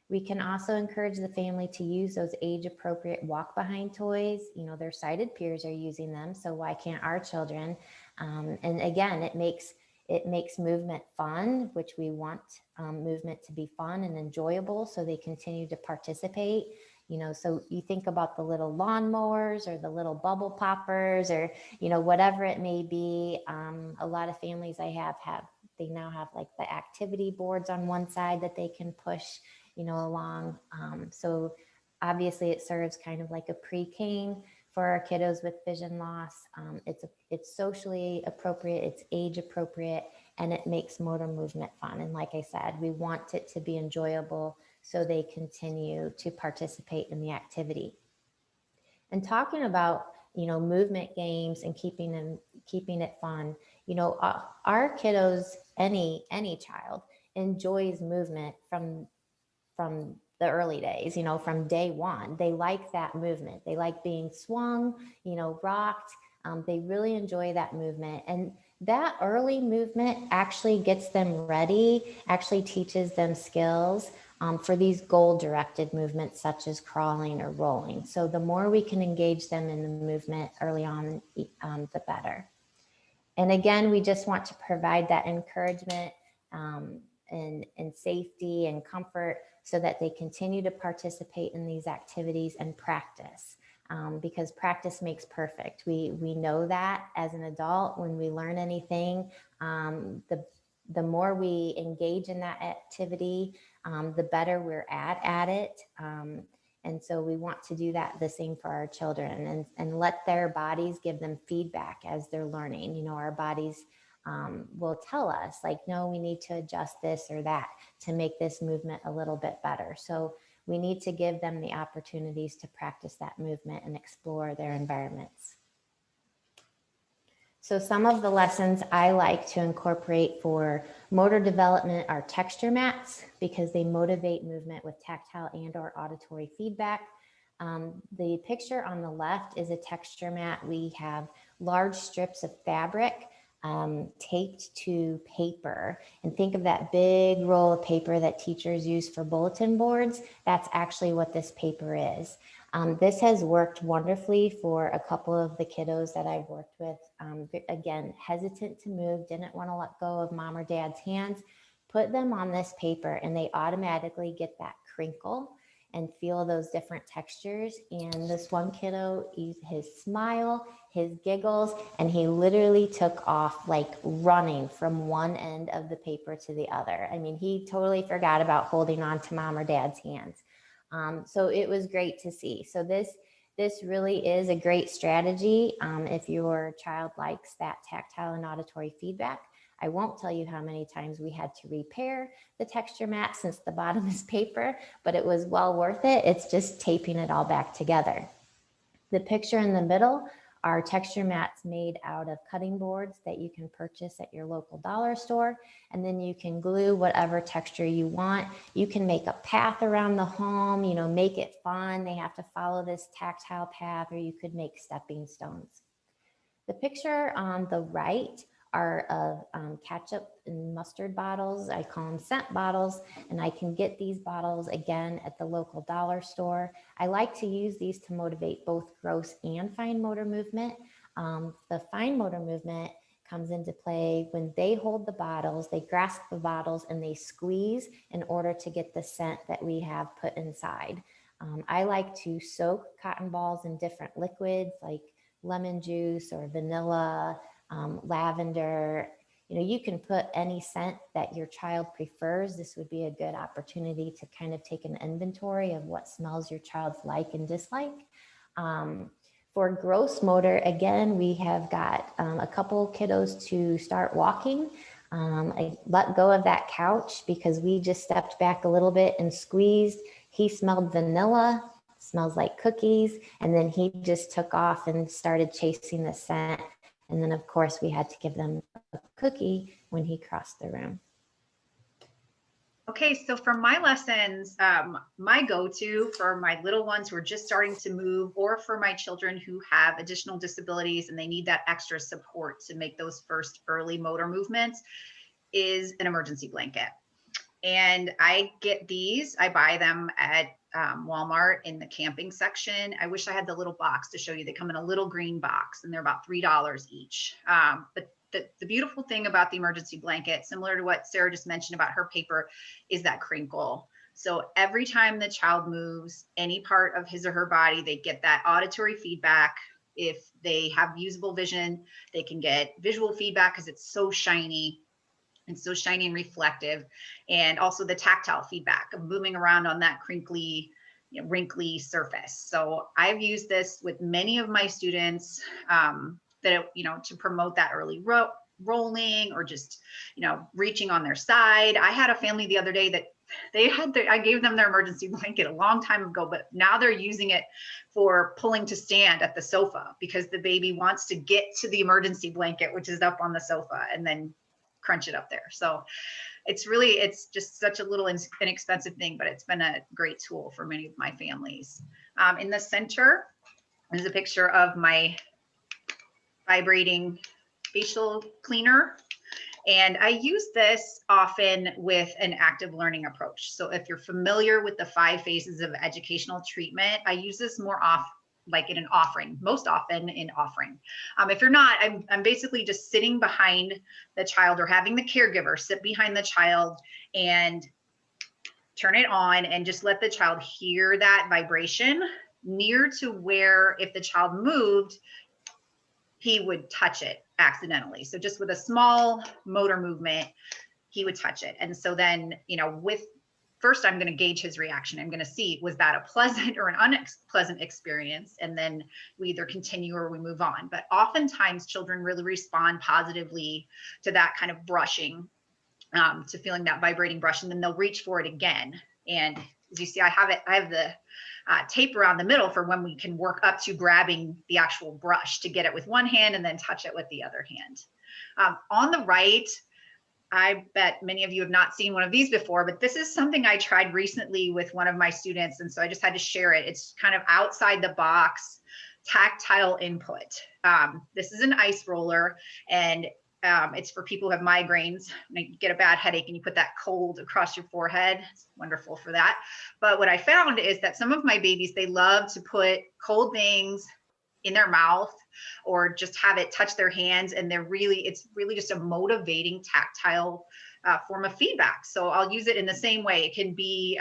We can also encourage the family to use those age-appropriate walk-behind toys. Their sighted peers are using them, so why can't our children? And again, it makes movement fun, which we want movement to be fun and enjoyable, so they continue to participate. So you think about the little lawnmowers or the little bubble poppers, or whatever it may be. A lot of families I have they now have like the activity boards on one side that they can push along. So obviously it serves kind of like a pre-cane for our kiddos with vision loss. It's socially appropriate, it's age appropriate, and it makes motor movement fun. And like I said, we want it to be enjoyable so they continue to participate in the activity. And talking about, movement games and keeping it fun, our kiddos, any child enjoys movement from the early days, from day one. They like that movement. They like being swung, rocked. They really enjoy that movement. And that early movement actually gets them ready, actually teaches them skills for these goal-directed movements such as crawling or rolling. So the more we can engage them in the movement early on, the better. And again, we just want to provide that encouragement and safety and comfort so that they continue to participate in these activities and practice, because practice makes perfect. We know that as an adult, when we learn anything, the more we engage in that activity, the better we're at it. And so we want to do that the same for our children, and let their bodies give them feedback as they're learning. Our bodies will tell us like, no, we need to adjust this or that to make this movement a little bit better. So we need to give them the opportunities to practice that movement and explore their environments. So some of the lessons I like to incorporate for motor development are texture mats, because they motivate movement with tactile and or auditory feedback. The picture on the left is a texture mat. We have large strips of fabric taped to paper, and think of that big roll of paper that teachers use for bulletin boards. That's actually what this paper is. This has worked wonderfully for a couple of the kiddos that I've worked with. Again, hesitant to move, didn't want to let go of mom or dad's hands. Put them on this paper and they automatically get that crinkle and feel those different textures. And this one kiddo, his smile, his giggles, and he literally took off like running from one end of the paper to the other. I mean, he totally forgot about holding on to mom or dad's hands. So it was great to see. So this really is a great strategy if your child likes that tactile and auditory feedback. I won't tell you how many times we had to repair the texture mat since the bottom is paper, but it was well worth it. It's just taping it all back together. The picture in the middle are texture mats made out of cutting boards that you can purchase at your local dollar store. And then you can glue whatever texture you want. You can make a path around the home, make it fun. They have to follow this tactile path, or you could make stepping stones. The picture on the right are of ketchup and mustard bottles. I call them scent bottles, and I can get these bottles again at the local dollar store. I like to use these to motivate both gross and fine motor movement. The fine motor movement comes into play when they hold the bottles, they grasp the bottles and they squeeze in order to get the scent that we have put inside. I like to soak cotton balls in different liquids like lemon juice or vanilla, lavender. You can put any scent that your child prefers. This would be a good opportunity to kind of take an inventory of what smells your child's like and dislike. For gross motor, again, we have got a couple kiddos to start walking. I let go of that couch because we just stepped back a little bit and squeezed. He smelled vanilla, smells like cookies. And then he just took off and started chasing the scent. And then of course we had to give them a cookie when he crossed the room. Okay, so for my lessons, my go-to for my little ones who are just starting to move, or for my children who have additional disabilities and they need that extra support to make those first early motor movements, is an emergency blanket. And I get these, I buy them at Walmart in the camping section. I wish I had the little box to show you. They come in a little green box and they're about $3 each. But the beautiful thing about the emergency blanket, similar to what Sara just mentioned about her paper, is that crinkle. So every time the child moves any part of his or her body, they get that auditory feedback. If they have usable vision, they can get visual feedback because it's so shiny. It's so shiny and reflective. And also the tactile feedback of moving around on that crinkly, wrinkly surface. So I've used this with many of my students to promote that early rolling, or just, reaching on their side. I had a family the other day that I gave them their emergency blanket a long time ago, but now they're using it for pulling to stand at the sofa because the baby wants to get to the emergency blanket, which is up on the sofa, and then crunch it up there. So it's just such a little inexpensive thing, but it's been a great tool for many of my families. In the center is a picture of my vibrating facial cleaner. And I use this often with an active learning approach. So if you're familiar with the 5 phases of educational treatment, I use this more often, like in an offering, most often in offering. If you're not, I'm basically just sitting behind the child, or having the caregiver sit behind the child and turn it on and just let the child hear that vibration near to where, if the child moved, he would touch it accidentally. So just with a small motor movement, he would touch it. And so then, first I'm going to gauge his reaction. I'm going to see, was that a pleasant or an unpleasant experience? And then we either continue or we move on. But oftentimes children really respond positively to that kind of brushing, to feeling that vibrating brush, and then they'll reach for it again. And as you see, I have the tape around the middle for when we can work up to grabbing the actual brush to get it with one hand and then touch it with the other hand. On the right, I bet many of you have not seen one of these before, but this is something I tried recently with one of my students. And so I just had to share it. It's kind of outside the box, tactile input. This is an ice roller, and it's for people who have migraines. When you get a bad headache and you put that cold across your forehead, it's wonderful for that. But what I found is that some of my babies, they love to put cold things in their mouth or just have it touch their hands, and it's really just a motivating tactile form of feedback. So I'll use it in the same way. It can be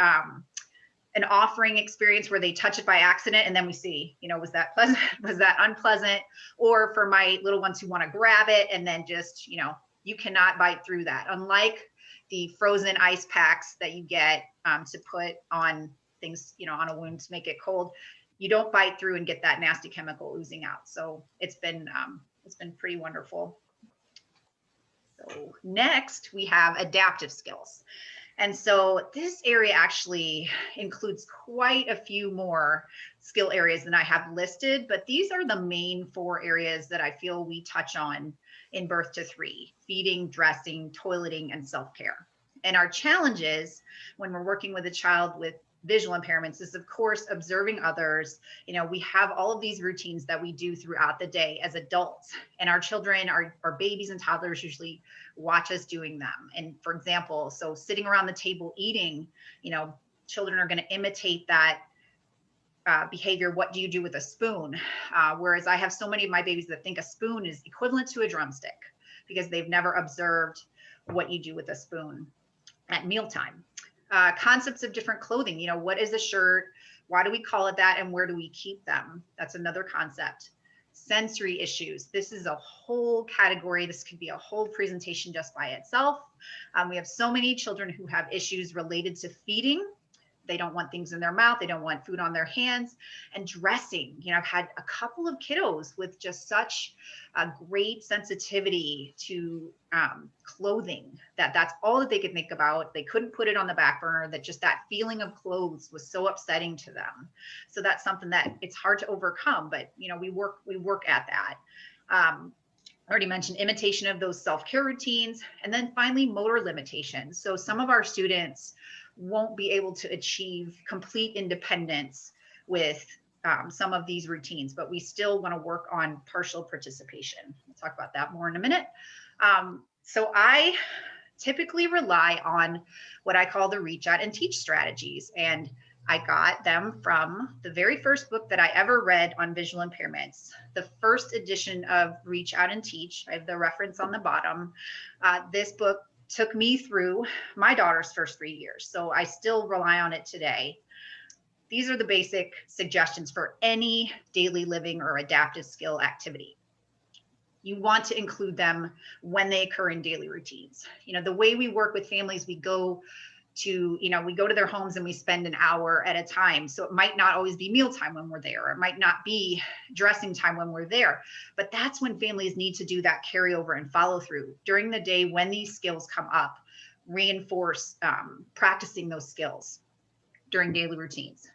an offering experience where they touch it by accident, and then we see, was that pleasant, was that unpleasant? Or for my little ones who want to grab it and then just, you cannot bite through that. Unlike the frozen ice packs that you get to put on things, on a wound to make it cold, you don't bite through and get that nasty chemical oozing out. So it's been pretty wonderful. So next we have adaptive skills. And so this area actually includes quite a few more skill areas than I have listed, but these are the main 4 areas that I feel we touch on in birth to 3: feeding, dressing, toileting, and self-care. And our challenges when we're working with a child with visual impairments is, of course, observing others. We have all of these routines that we do throughout the day as adults, and our children, our babies and toddlers usually watch us doing them. And for example, so sitting around the table eating, children are going to imitate that behavior. What do you do with a spoon? Whereas I have so many of my babies that think a spoon is equivalent to a drumstick because they've never observed what you do with a spoon at mealtime. Concepts of different clothing, what is a shirt? Why do we call it that? And where do we keep them? That's another concept. Sensory issues. This is a whole category. This could be a whole presentation just by itself. We have so many children who have issues related to feeding, They don't want things in their mouth. They don't want food on their hands. And dressing, I've had a couple of kiddos with just such a great sensitivity to clothing that's all that they could think about. They couldn't put it on the back burner, that just that feeling of clothes was so upsetting to them. So that's something that it's hard to overcome, but we work at that. I already mentioned imitation of those self-care routines, and then finally motor limitations. So some of our students won't be able to achieve complete independence with some of these routines, but we still want to work on partial participation. We'll talk about that more in a minute. So I typically rely on what I call the reach out and teach strategies. And I got them from the very first book that I ever read on visual impairments, the first edition of Reach Out and Teach. I have the reference on the bottom. This book took me through my daughter's first 3 years, so I still rely on it today. These are the basic suggestions for any daily living or adaptive skill activity. You want to include them when they occur in daily routines. The way we work with families, we go to their homes and we spend an hour at a time. So it might not always be mealtime when we're there. Or it might not be dressing time when we're there, but that's when families need to do that carryover and follow through during the day when these skills come up, reinforce practicing those skills during daily routines.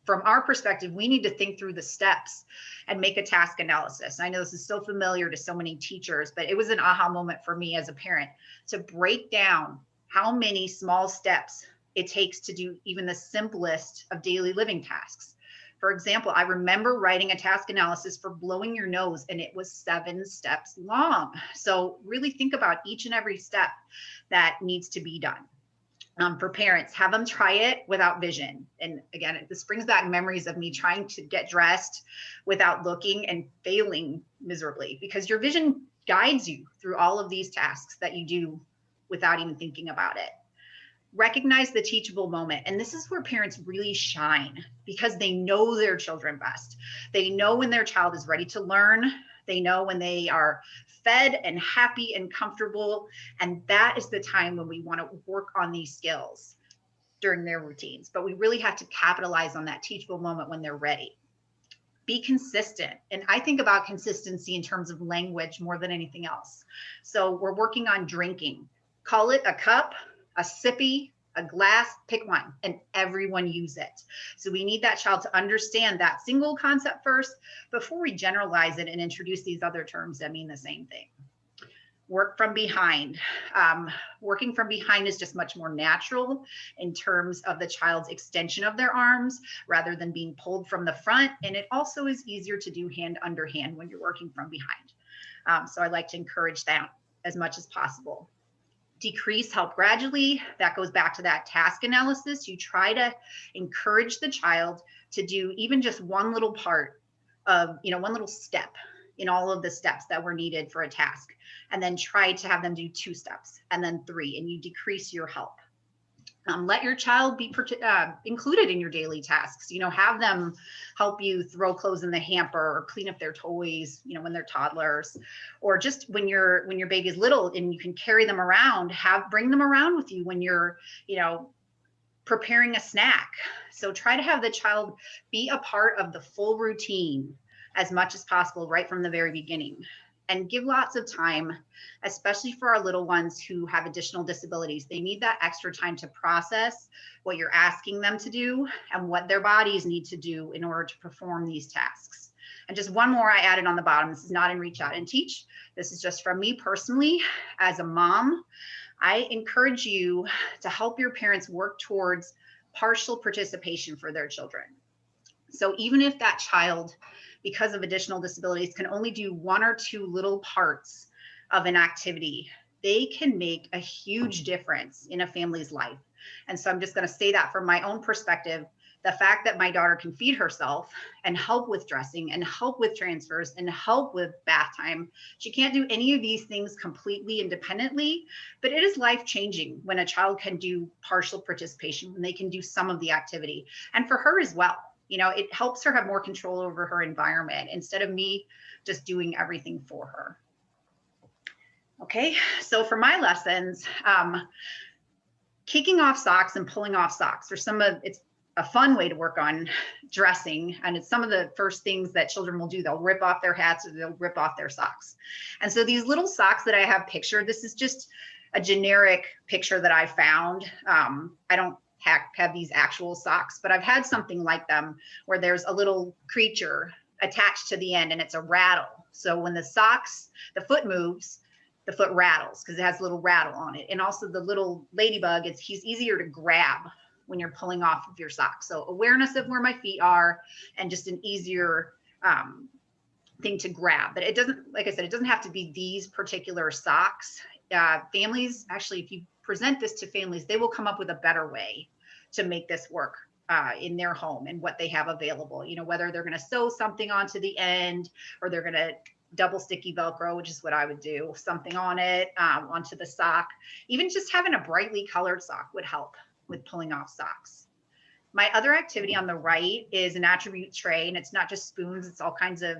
From our perspective, we need to think through the steps and make a task analysis. I know this is so familiar to so many teachers, but it was an aha moment for me as a parent to break down how many small steps it takes to do even the simplest of daily living tasks. For example, I remember writing a task analysis for blowing your nose, and it was 7 steps long. So really think about each and every step that needs to be done. For parents, have them try it without vision. And again, this brings back memories of me trying to get dressed without looking and failing miserably, because your vision guides you through all of these tasks that you do without even thinking about it. Recognize the teachable moment. And this is where parents really shine, because they know their children best. They know when their child is ready to learn. They know when they are fed and happy and comfortable. And that is the time when we want to work on these skills during their routines. But we really have to capitalize on that teachable moment when they're ready. Be consistent. And I think about consistency in terms of language more than anything else. So we're working on drinking. Call it a cup, a sippy, a glass, pick one, and everyone use it. So we need that child to understand that single concept first before we generalize it and introduce these other terms that mean the same thing. Work from behind. Working from behind is just much more natural in terms of the child's extension of their arms rather than being pulled from the front. And it also is easier to do hand under hand when you're working from behind. So I like to encourage that as much as possible. Decrease, help gradually. That goes back to that task analysis. You try to encourage the child to do even just one little part of, one little step in all of the steps that were needed for a task, and then try to have them do 2 steps and then 3, and you decrease your help. Let your child be included in your daily tasks. Have them help you throw clothes in the hamper or clean up their toys, when they're toddlers, or just when your baby is little and you can carry them around, bring them around with you when you're, preparing a snack. So try to have the child be a part of the full routine as much as possible right from the very beginning. And give lots of time, especially for our little ones who have additional disabilities. They need that extra time to process what you're asking them to do and what their bodies need to do in order to perform these tasks. And just one more I added on the bottom. This is not in Reach Out and Teach. This is just from me personally. As a mom, I encourage you to help your parents work towards partial participation for their children. So even if that child, because of additional disabilities, can only do 1 or 2 little parts of an activity, they can make a huge difference in a family's life. And so I'm just going to say that from my own perspective, the fact that my daughter can feed herself and help with dressing and help with transfers and help with bath time, she can't do any of these things completely independently, but it is life-changing when a child can do partial participation, when they can do some of the activity. And for her as well. It helps her have more control over her environment instead of me just doing everything for her. Okay, so for my lessons, kicking off socks and pulling off socks are it's a fun way to work on dressing. And it's some of the first things that children will do. They'll rip off their hats or they'll rip off their socks. And so these little socks that I have pictured, this is just a generic picture that I found. I don't have these actual socks, but I've had something like them where there's a little creature attached to the end and it's a rattle. So when the foot moves, the foot rattles because it has a little rattle on it. And also the little ladybug, he's easier to grab when you're pulling off of your socks. So awareness of where my feet are and just an easier thing to grab. But it doesn't, like I said, it doesn't have to be these particular socks. Families, actually, if you present this to families, they will come up with a better way to make this work in their home and what they have available. You know, whether they're going to sew something onto the end or they're going to double sticky Velcro, which is what I would do, something on it, onto the sock. Even just having a brightly colored sock would help with pulling off socks. My other activity on the right is an attribute tray, and it's not just spoons, it's all kinds of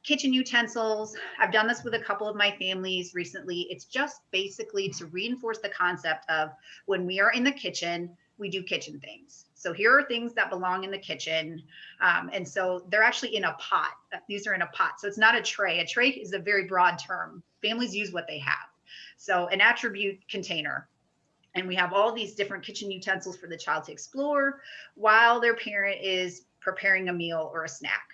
kitchen utensils. I've done this with a couple of my families recently. It's just basically to reinforce the concept of when we are in the kitchen, we do kitchen things. So here are things that belong in the kitchen. And so they're actually in a pot. These are in a pot. So it's not a tray. A tray is a very broad term. Families use what they have. So an attribute container. And we have all these different kitchen utensils for the child to explore while their parent is preparing a meal or a snack.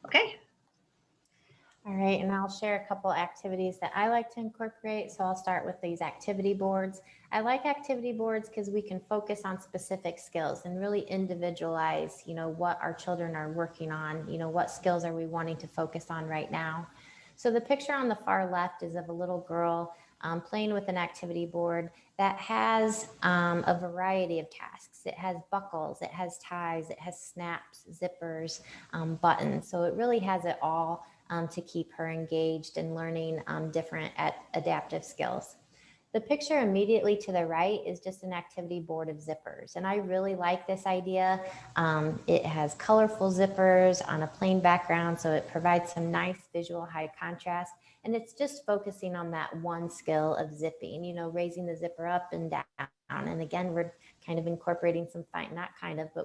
Okay. All right, and I'll share a couple activities that I like to incorporate. So I'll start with these activity boards. I like activity boards because we can focus on specific skills and really individualize, you know, what our children are working on, you know, what skills are we wanting to focus on right now. So the picture on the far left is of a little girl playing with an activity board that has a variety of tasks. It has buckles, it has ties, it has snaps, zippers, buttons. So it really has it all to keep her engaged and learning different adaptive skills. The picture immediately to the right is just an activity board of zippers. And I really like this idea. It has colorful zippers on a plain background, so it provides some nice visual high contrast. And it's just focusing on that one skill of zipping, you know, raising the zipper up and down. And again, we're kind of incorporating some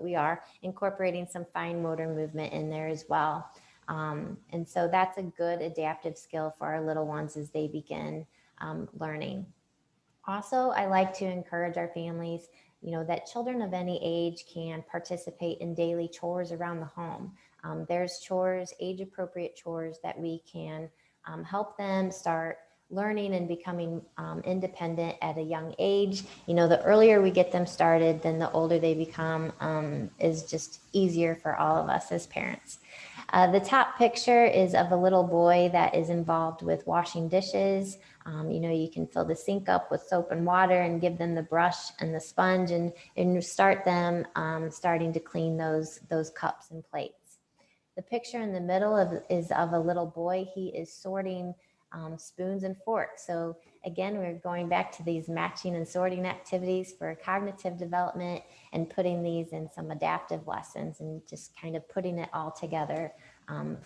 we are incorporating some fine motor movement in there as well. And so that's a good adaptive skill for our little ones as they begin learning. Also, I like to encourage our families, you know, that children of any age can participate in daily chores around the home. There's chores, age-appropriate chores that we can help them start learning and becoming independent at a young age. You know, the earlier we get them started, then the older they become is just easier for all of us as parents. The top picture is of a little boy that is involved with washing dishes. You know, you can fill the sink up with soap and water and give them the brush and the sponge and start them starting to clean those cups and plates. The picture in the middle is of a little boy. He is sorting spoons and forks. So again, we're going back to these matching and sorting activities for cognitive development and putting these in some adaptive lessons and just kind of putting it all together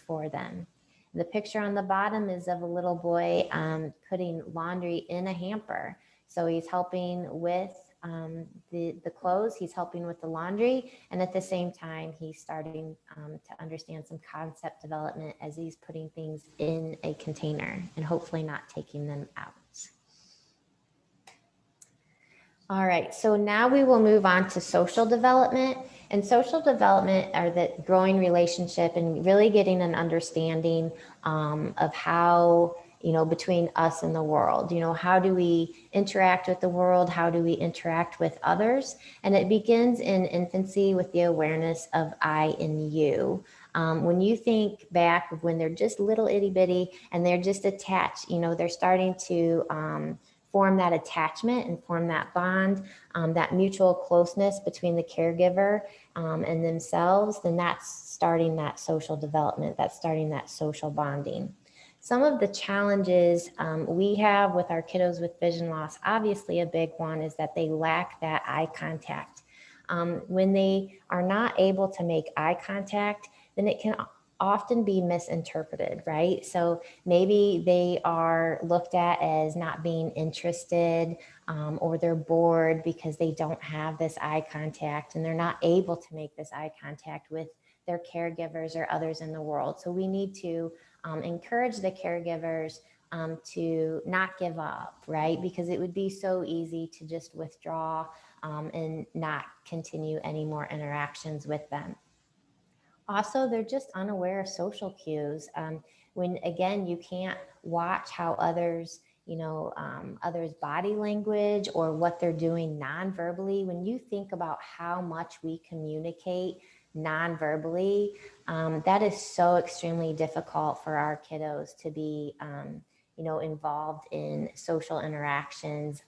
for them. The picture on the bottom is of a little boy putting laundry in a hamper. So he's helping with the clothes, he's helping with the laundry, and at the same time, he's starting to understand some concept development as he's putting things in a container and hopefully not taking them out. All right, so now we will move on to social development. And social development are that growing relationship and really getting an understanding of how, you know, between us and the world, you know, how do we interact with the world? How do we interact with others? And it begins in infancy with the awareness of I and you. When you think back of when they're just little itty bitty and they're just attached, you know, they're starting to form that attachment and form that bond, that mutual closeness between the caregiver and themselves, then that's starting that social development, that's starting that social bonding. Some of the challenges we have with our kiddos with vision loss, obviously a big one is that they lack that eye contact. When they are not able to make eye contact, then it can often be misinterpreted, right? So maybe they are looked at as not being interested, or they're bored because they don't have this eye contact and they're not able to make this eye contact with their caregivers or others in the world. So we need to encourage the caregivers to not give up, right? Because it would be so easy to just withdraw and not continue any more interactions with them. Also, they're just unaware of social cues. When, again, you can't watch how others, others' body language or what they're doing non-verbally. When you think about how much we communicate non-verbally, that is so extremely difficult for our kiddos to be, involved in social interactions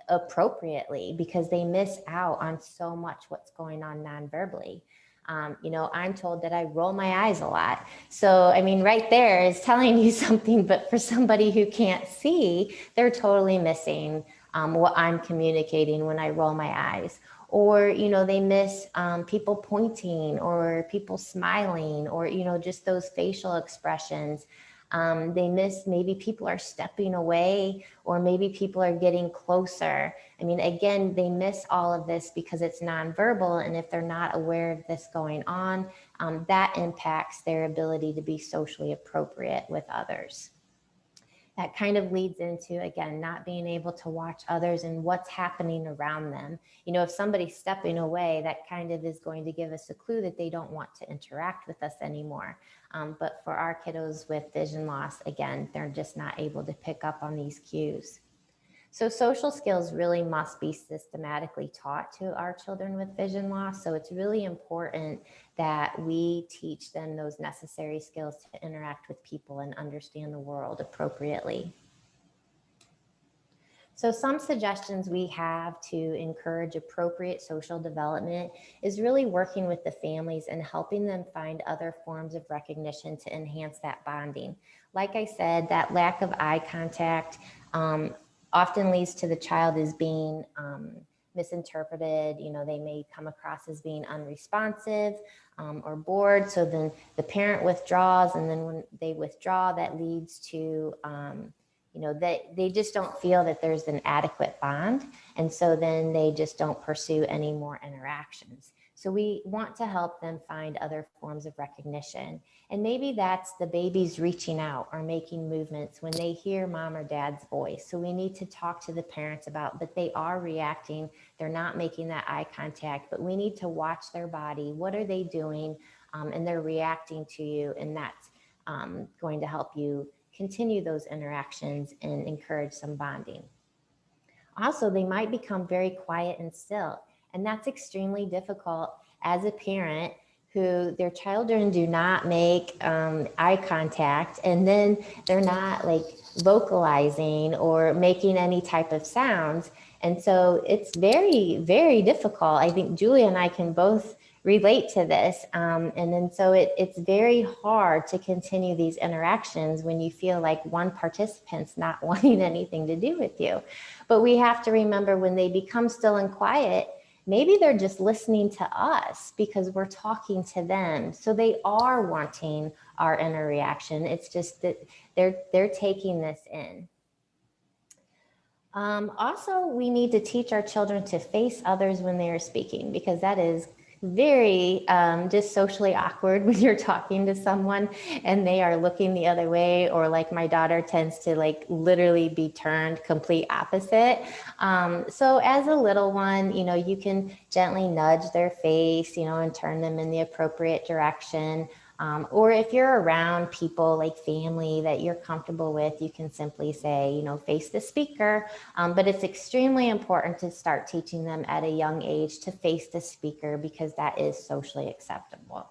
appropriately, because they miss out on so much what's going on non-verbally. I'm told that I roll my eyes a lot. So, I mean, right there is telling you something, but for somebody who can't see, they're totally missing what I'm communicating when I roll my eyes. Or, they miss people pointing or people smiling, or, just those facial expressions. They miss maybe people are stepping away, or maybe people are getting closer. I mean, again, they miss all of this because it's nonverbal. And if they're not aware of this going on, that impacts their ability to be socially appropriate with others. That kind of leads into, again, not being able to watch others and what's happening around them. If somebody's stepping away, that kind of is going to give us a clue that they don't want to interact with us anymore. But for our kiddos with vision loss, again, they're just not able to pick up on these cues. So social skills really must be systematically taught to our children with vision loss. So it's really important that we teach them those necessary skills to interact with people and understand the world appropriately. So some suggestions we have to encourage appropriate social development is really working with the families and helping them find other forms of recognition to enhance that bonding. Like I said, that lack of eye contact often leads to the child as being misinterpreted. They may come across as being unresponsive or bored. So then the parent withdraws, and then when they withdraw, that leads to they just don't feel that there's an adequate bond. And so then they just don't pursue any more interactions. So we want to help them find other forms of recognition. And maybe that's the babies reaching out or making movements when they hear mom or dad's voice. So we need to talk to the parents about that they are reacting. They're not making that eye contact, but we need to watch their body. What are they doing? And they're reacting to you. And that's going to help you continue those interactions and encourage some bonding. Also, they might become very quiet and still, and that's extremely difficult as a parent who their children do not make eye contact, and then they're not like vocalizing or making any type of sounds. And so it's very, very difficult. I think Julia and I can both relate to this. And then so it's very hard to continue these interactions when you feel like one participant's not wanting anything to do with you. But we have to remember, when they become still and quiet, maybe they're just listening to us because we're talking to them. So they are wanting our inner reaction. It's just that they're taking this in. Also, we need to teach our children to face others when they are speaking, because that is very just socially awkward when you're talking to someone and they are looking the other way, or like my daughter tends to like literally be turned complete opposite. So as a little one, you can gently nudge their face, and turn them in the appropriate direction. Or if you're around people like family that you're comfortable with, you can simply say, face the speaker. But it's extremely important to start teaching them at a young age to face the speaker, because that is socially acceptable.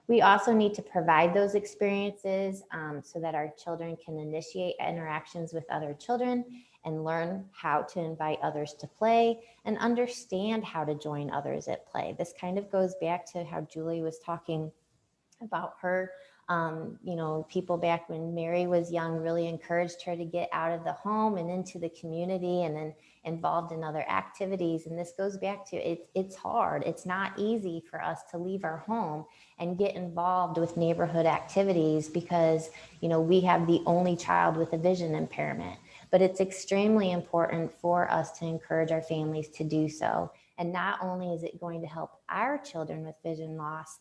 We also need to provide those experiences so that our children can initiate interactions with other children and learn how to invite others to play and understand how to join others at play. This kind of goes back to how Julie was talking about her You know, people back when Mary was young really encouraged her to get out of the home and into the community and then involved in other activities. And this goes back to it's hard. It's not easy for us to leave our home and get involved with neighborhood activities because, you know, we have the only child with a vision impairment. But it's extremely important for us to encourage our families to do so. And not only is it going to help our children with vision loss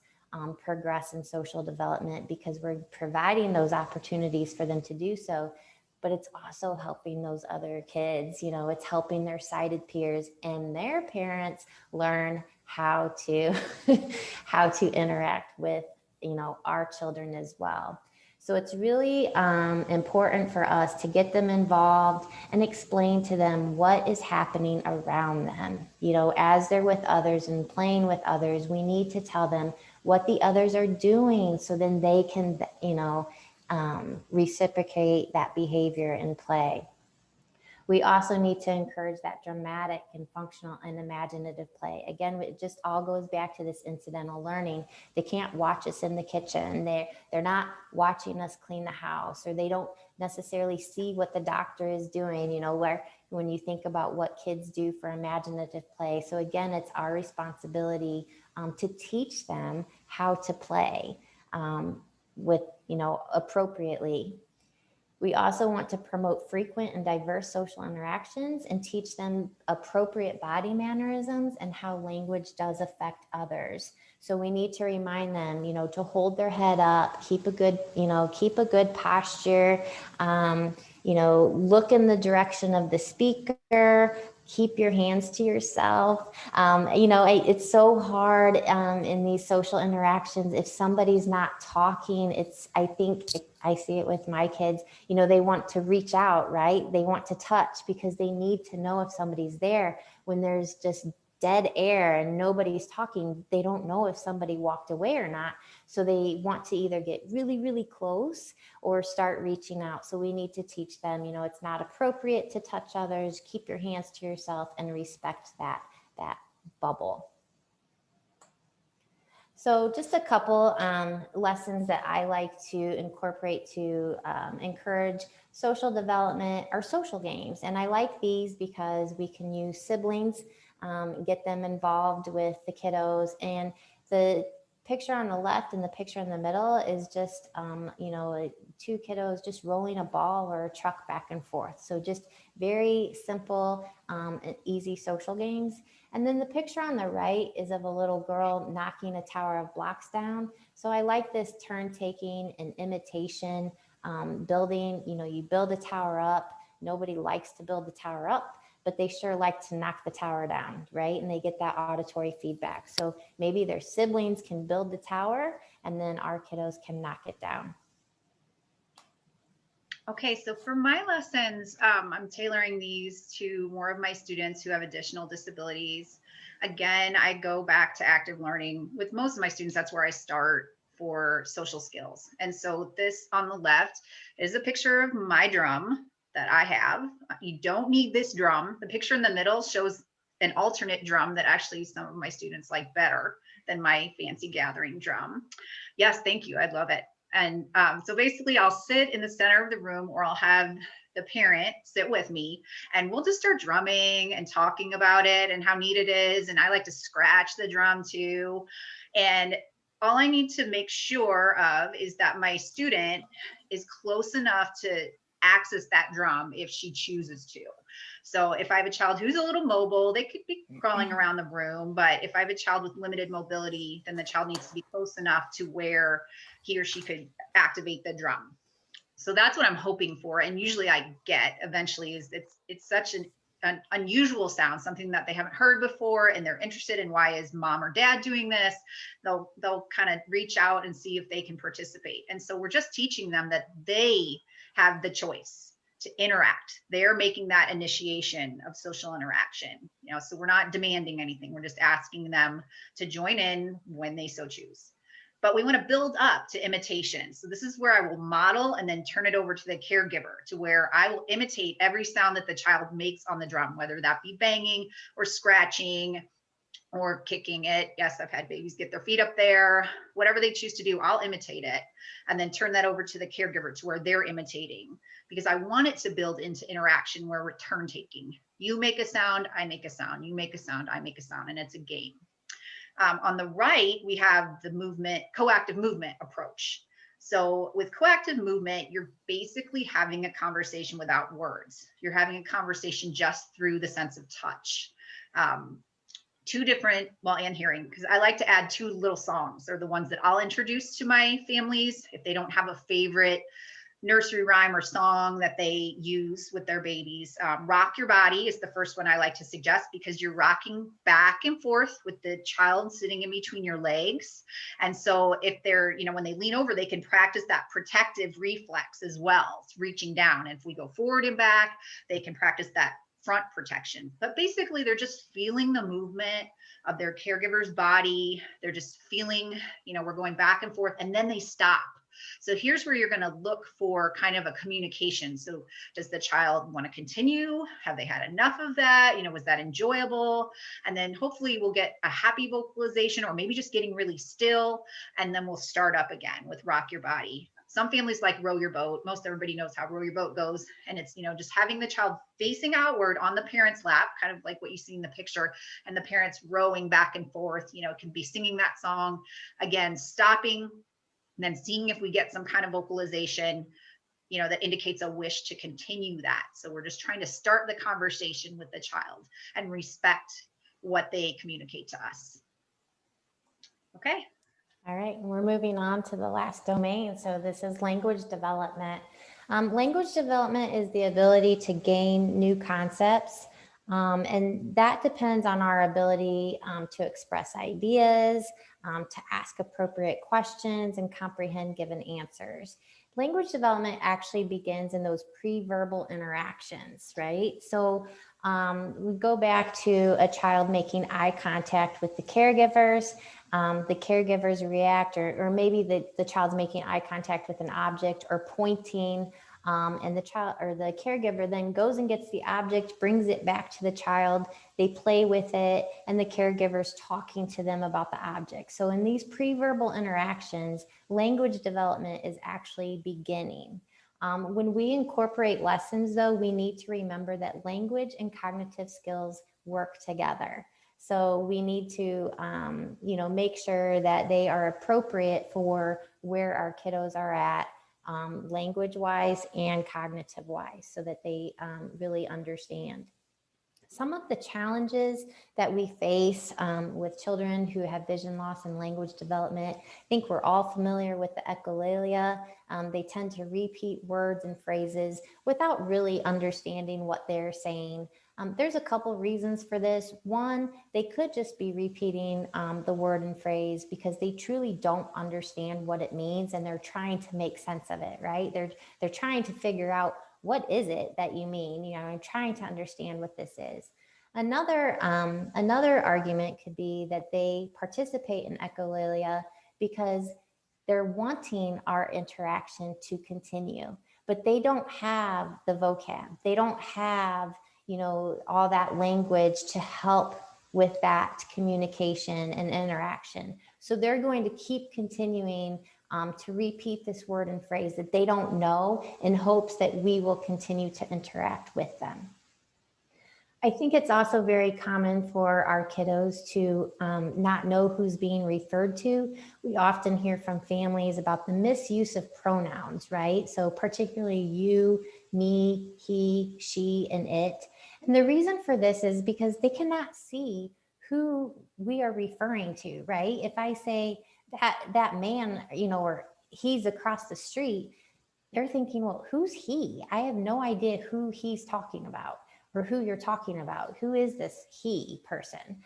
progress in social development because we're providing those opportunities for them to do so, but it's also helping those other kids. You know, it's helping their sighted peers and their parents learn how to how to interact with, you know, our children as well. So it's really important for us to get them involved and explain to them what is happening around them. You know, as they're with others and playing with others, we need to tell them what the others are doing so then they can, you know, reciprocate that behavior in play. We also need to encourage that dramatic and functional and imaginative play. Again, it just all goes back to this incidental learning. They can't watch us in the kitchen. They're not watching us clean the house, or they don't necessarily see what the doctor is doing, you know, where when you think about what kids do for imaginative play. So again, it's our responsibility to teach them how to play with, you know, appropriately. We also want to promote frequent and diverse social interactions and teach them appropriate body mannerisms and how language does affect others. So we need to remind them, you know, to hold their head up, keep a good posture, you know, look in the direction of the speaker, keep your hands to yourself. You know, it's so hard in these social interactions. If somebody's not talking, I see it with my kids, you know, they want to reach out, right? They want to touch because they need to know if somebody's there. When there's just dead air and nobody's talking, they don't know if somebody walked away or not. So they want to either get really, really close or start reaching out. So we need to teach them, you know, it's not appropriate to touch others, keep your hands to yourself and respect that bubble. So just a couple lessons that I like to incorporate to encourage social development are social games. And I like these because we can use siblings, get them involved with the kiddos. And the picture on the left and the picture in the middle is just, you know, two kiddos just rolling a ball or a truck back and forth. So just very simple and easy social games. And then the picture on the right is of a little girl knocking a tower of blocks down. So I like this turn taking and imitation building. You know, you build a tower up. Nobody likes to build the tower up, but they sure like to knock the tower down, right? And they get that auditory feedback. So maybe their siblings can build the tower and then our kiddos can knock it down. Okay, so for my lessons, I'm tailoring these to more of my students who have additional disabilities. Again, I go back to active learning. With most of my students, that's where I start for social skills. And so this on the left is a picture of my drum that I have. You don't need this drum. The picture in the middle shows an alternate drum that actually some of my students like better than my fancy gathering drum. Yes, thank you. I'd love it. And so basically I'll sit in the center of the room, or I'll have the parent sit with me and we'll just start drumming and talking about it and how neat it is. And I like to scratch the drum too. And all I need to make sure of is that my student is close enough to access that drum if she chooses to. So if I have a child who's a little mobile, they could be crawling around the room. But if I have a child with limited mobility, then the child needs to be close enough to where he or she could activate the drum. So that's what I'm hoping for. And usually I get eventually is it's such an unusual sound, something that they haven't heard before, and they're interested in why is mom or dad doing this. They'll kind of reach out and see if they can participate. And so we're just teaching them that they have the choice to interact. They're making that initiation of social interaction, you know, so we're not demanding anything. We're just asking them to join in when they so choose. But we want to build up to imitation. So this is where I will model and then turn it over to the caregiver, to where I will imitate every sound that the child makes on the drum, whether that be banging or scratching. or kicking it. Yes, I've had babies get their feet up there, whatever they choose to do, I'll imitate it and then turn that over to the caregiver to where they're imitating, because I want it to build into interaction where we're turn taking. You make a sound, I make a sound, you make a sound, I make a sound, and it's a game. On the right, we have the movement, coactive movement approach. So with coactive movement, you're basically having a conversation without words. You're having a conversation just through the sense of touch. Two different, well, and hearing, because I like to add two little songs. They're the ones that I'll introduce to my families if they don't have a favorite nursery rhyme or song that they use with their babies. Rock Your Body is the first one I like to suggest, because you're rocking back and forth with the child sitting in between your legs. And so if they're, you know, when they lean over, they can practice that protective reflex as well. It's reaching down. And if we go forward and back, they can practice that front protection. But basically they're just feeling the movement of their caregiver's body. They're just feeling, you know, we're going back and forth, and then they stop. So here's where you're going to look for kind of a communication. So does the child want to continue? Have they had enough of that? You know, was that enjoyable? And then hopefully we'll get a happy vocalization, or maybe just getting really still. And then we'll start up again with Rock Your Body. Some families like Row Your Boat. Most everybody knows how Row Your Boat goes. And it's, you know, just having the child facing outward on the parent's lap, kind of like what you see in the picture, and the parents rowing back and forth. You know, it can be singing that song, again, stopping, and then seeing if we get some kind of vocalization, you know, that indicates a wish to continue that. So we're just trying to start the conversation with the child and respect what they communicate to us. Okay. All right, we're moving on to the last domain. So this is language development. Language development is the ability to gain new concepts, and that depends on our ability to express ideas, to ask appropriate questions, and comprehend given answers. Language development actually begins in those pre-verbal interactions, right? So we go back to a child making eye contact with the caregivers. The caregivers react, or maybe the child's making eye contact with an object or pointing, and the child or the caregiver then goes and gets the object, brings it back to the child, they play with it, and the caregiver's talking to them about the object. So in these pre-verbal interactions, language development is actually beginning. When we incorporate lessons, though, we need to remember that language and cognitive skills work together. So we need to, you know, make sure that they are appropriate for where our kiddos are at, language-wise and cognitive-wise, so that they really understand. Some of the challenges that we face with children who have vision loss and language development, I think we're all familiar with the echolalia. They tend to repeat words and phrases without really understanding what they're saying. There's a couple reasons for this. One, they could just be repeating the word and phrase because they truly don't understand what it means, and they're trying to make sense of it, right? They're trying to figure out, what is it that you mean? You know, I'm trying to understand what this is. Another argument could be that they participate in echolalia because they're wanting our interaction to continue, but they don't have the vocab. They don't have, you know, all that language to help with that communication and interaction. So they're going to keep continuing to repeat this word and phrase that they don't know, in hopes that we will continue to interact with them. I think it's also very common for our kiddos to not know who's being referred to. We often hear from families about the misuse of pronouns, right? So particularly you, me, he, she, and it. And the reason for this is because they cannot see who we are referring to, right? If I say that man, you know, or he's across the street, they're thinking, well, who's he? I have no idea who he's talking about, or who you're talking about. Who is this he person?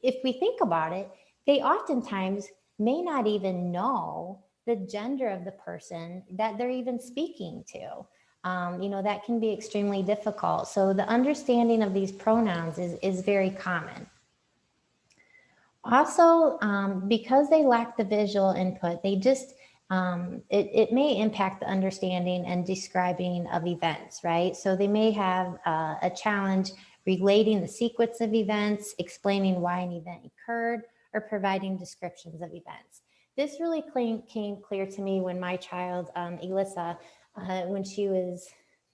If we think about it, they oftentimes may not even know the gender of the person that they're even speaking to. You know, that can be extremely difficult. So the understanding of these pronouns is very common. Also, because they lack the visual input, they just, it may impact the understanding and describing of events, right? So they may have a challenge relating the sequence of events, explaining why an event occurred, or providing descriptions of events. This really came clear to me when my child, Elissa, when she was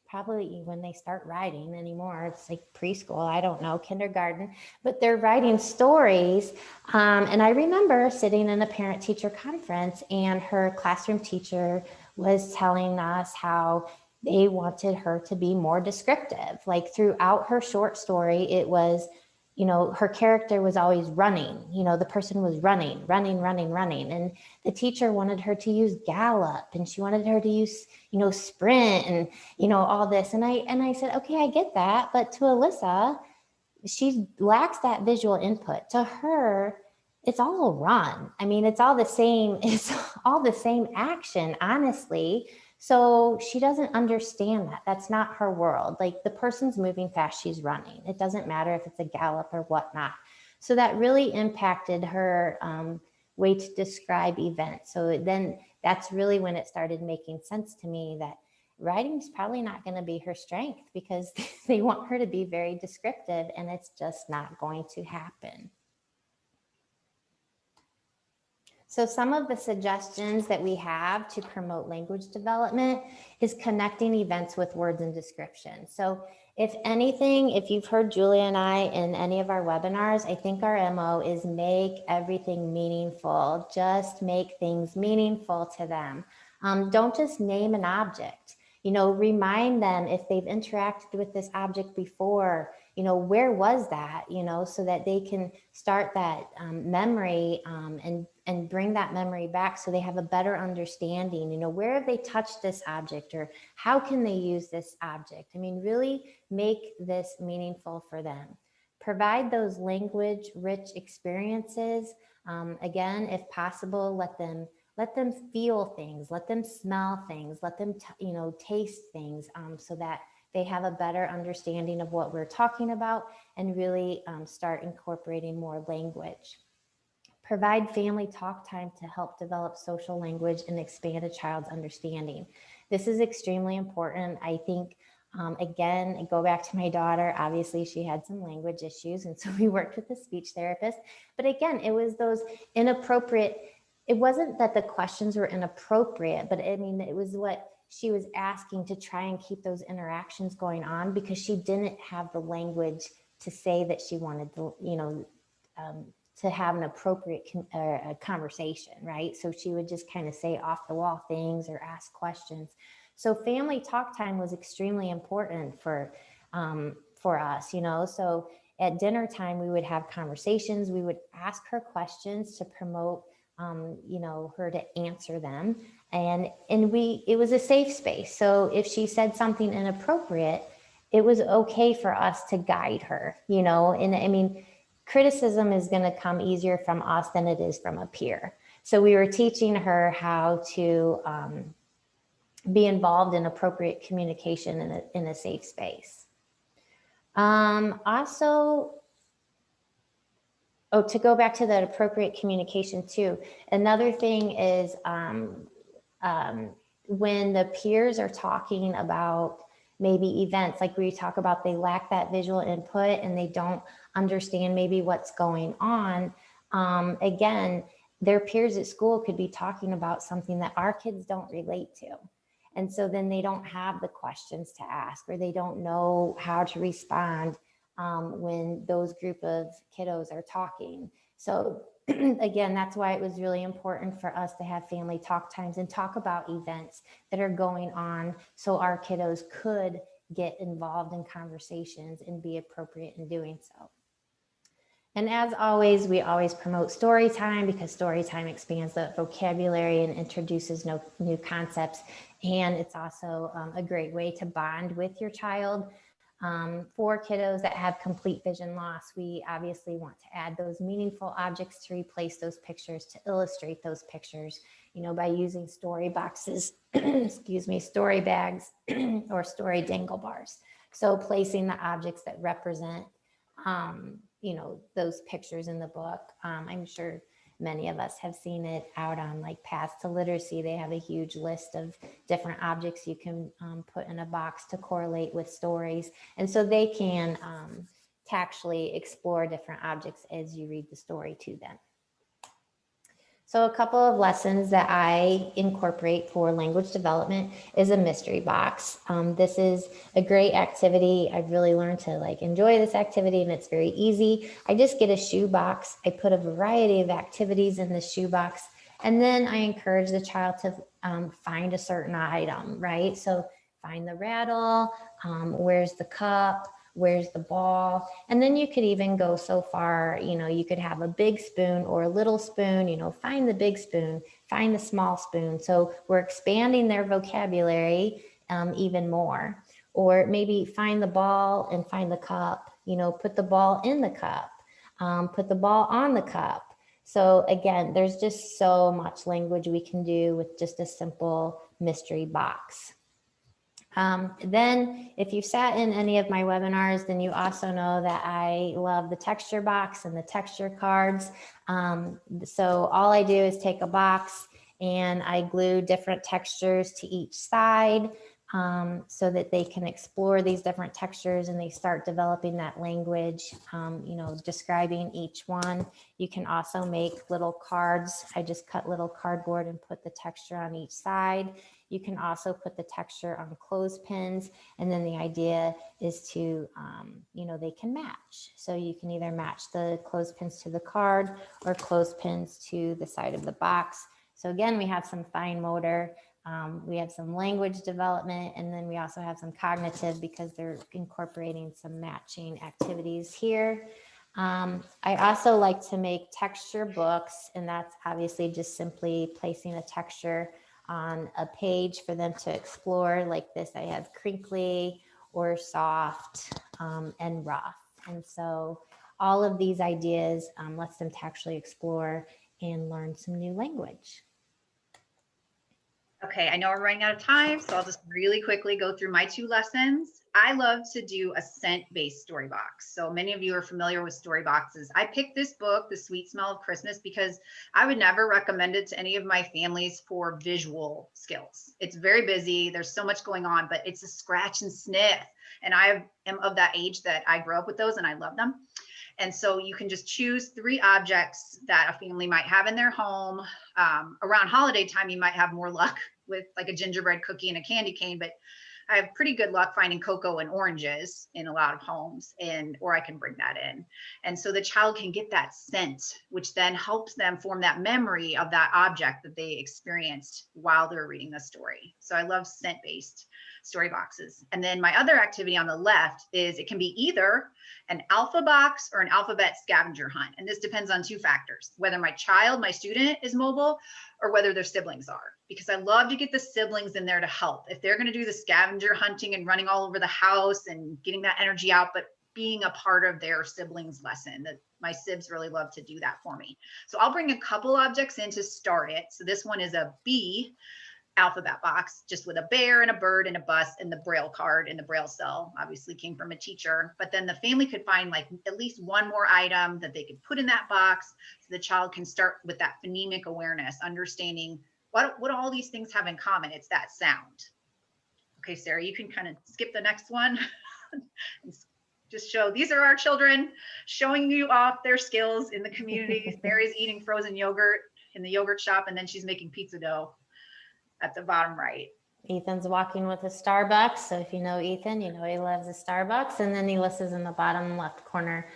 probably when they start writing anymore, it's like preschool, I don't know, kindergarten, but they're writing stories. And I remember sitting in a parent-teacher conference and her classroom teacher was telling us how they wanted her to be more descriptive. Like throughout her short story, it was, you know, her character was always running, you know, the person was running. And the teacher wanted her to use gallop and she wanted her to use, you know, sprint and, you know, all this. And I said, okay, I get that. But to Elissa, she lacks that visual input. To her, it's all a run. I mean, it's all the same action, honestly. So she doesn't understand that. That's not her world. Like the person's moving fast, she's running. It doesn't matter if it's a gallop or whatnot. So that really impacted her way to describe events. So then that's really when it started making sense to me that writing is probably not going to be her strength because they want her to be very descriptive and it's just not going to happen. So some of the suggestions that we have to promote language development is connecting events with words and descriptions. So if anything, if you've heard Julia and I in any of our webinars, I think our MO is make everything meaningful. Just make things meaningful to them. Don't just name an object. You know, remind them if they've interacted with this object before, you know, where was that, you know, so that they can start that memory and bring that memory back so they have a better understanding, you know, where have they touched this object or how can they use this object? I mean, really make this meaningful for them. Provide those language-rich experiences. Again, if possible, let them feel things, let them smell things, let them, you know, taste things so that they have a better understanding of what we're talking about and really start incorporating more language. Provide family talk time to help develop social language and expand a child's understanding. This is extremely important. I think, again, I go back to my daughter, obviously she had some language issues and so we worked with a speech therapist, but again, it was those inappropriate. It wasn't that the questions were inappropriate, but I mean, it was what she was asking to try and keep those interactions going on because she didn't have the language to say that she wanted to, you know, to have an appropriate conversation, right? So she would just kind of say off the wall things or ask questions. So family talk time was extremely important for us, you know, so at dinner time, we would have conversations, we would ask her questions to promote you know, her to answer them. And it was a safe space. So if she said something inappropriate, it was okay for us to guide her, you know, and I mean, criticism is going to come easier from us than it is from a peer. So we were teaching her how to be involved in appropriate communication in a safe space. Also, oh, to go back to that appropriate communication too, another thing is when the peers are talking about maybe events, like we talk about, they lack that visual input and they don't understand maybe what's going on. Again, their peers at school could be talking about something that our kids don't relate to. And so then they don't have the questions to ask or they don't know how to respond when those group of kiddos are talking. So again, that's why it was really important for us to have family talk times and talk about events that are going on so our kiddos could get involved in conversations and be appropriate in doing so. And as always, we always promote story time because story time expands the vocabulary and introduces new concepts. And it's also a great way to bond with your child. For kiddos that have complete vision loss, we obviously want to add those meaningful objects to replace those pictures, to illustrate those pictures, you know, by using story boxes, excuse me, story bags or story dangle bars. So placing the objects that represent, you know, those pictures in the book. I'm sure many of us have seen it out on like Paths to Literacy. They have a huge list of different objects you can put in a box to correlate with stories. And so they can to actually explore different objects as you read the story to them. So a couple of lessons that I incorporate for language development is a mystery box. This is a great activity. I've really learned to enjoy this activity, and it's very easy. I just get a shoe box. I put a variety of activities in the shoe box, and then I encourage the child to find a certain item, right? So find the rattle, where's the cup, where's the ball? And then you could even go so far, you could have a big spoon or a little spoon, find the big spoon, find the small spoon. So we're expanding their vocabulary even more. Or maybe find the ball and find the cup, put the ball in the cup, put the ball on the cup. So again, there's just so much language we can do with just a simple mystery box. Then if you sat in any of my webinars, then you also know that I love the texture box and the texture cards. So all I do is take a box and I glue different textures to each side so that they can explore these different textures and they start developing that language, describing each one. You can also make little cards. I just cut little cardboard and put the texture on each side. You can also put the texture on clothespins, and then the idea is to, they can match. So you can either match the clothespins to the card or clothespins to the side of the box. So again, we have some fine motor, we have some language development, and then we also have some cognitive because they're incorporating some matching activities here. I also like to make texture books, and that's obviously just simply placing a texture on a page for them to explore. Like this, I have crinkly or soft and rough. And so all of these ideas lets them to actually explore and learn some new language. Okay, I know we're running out of time, so I'll just really quickly go through my 2 lessons. I love to do a scent-based story box. So many of you are familiar with story boxes. I picked this book, The Sweet Smell of Christmas, because I would never recommend it to any of my families for visual skills. It's very busy. There's so much going on, but it's a scratch and sniff. And I am of that age that I grew up with those and I love them. And so you can just choose 3 objects that a family might have in their home. Around holiday time, you might have more luck with like a gingerbread cookie and a candy cane, but I have pretty good luck finding cocoa and oranges in a lot of homes, or I can bring that in. And so the child can get that scent, which then helps them form that memory of that object that they experienced while they're reading the story. So I love scent-based story boxes. And then my other activity on the left is it can be either an alpha box or an alphabet scavenger hunt. And this depends on 2 factors, whether my child, my student is mobile or whether their siblings are, because I love to get the siblings in there to help. If they're going to do the scavenger hunting and running all over the house and getting that energy out, but being a part of their siblings lesson, that my sibs really love to do that for me. So I'll bring a couple objects in to start it. So this one is a B alphabet box, just with a bear and a bird and a bus and the Braille card and the Braille cell, obviously came from a teacher. But then the family could find like at least one more item that they could put in that box so the child can start with that phonemic awareness, understanding what all these things have in common. It's that sound. Okay, Sarah, you can kind of skip the next one and just show these are our children showing you off their skills in the community. Mary's eating frozen yogurt in the yogurt shop, and then she's making pizza dough at the bottom right. Ethan's walking with a Starbucks. So if you know Ethan, you know he loves a Starbucks. And then Elissa's in the bottom left corner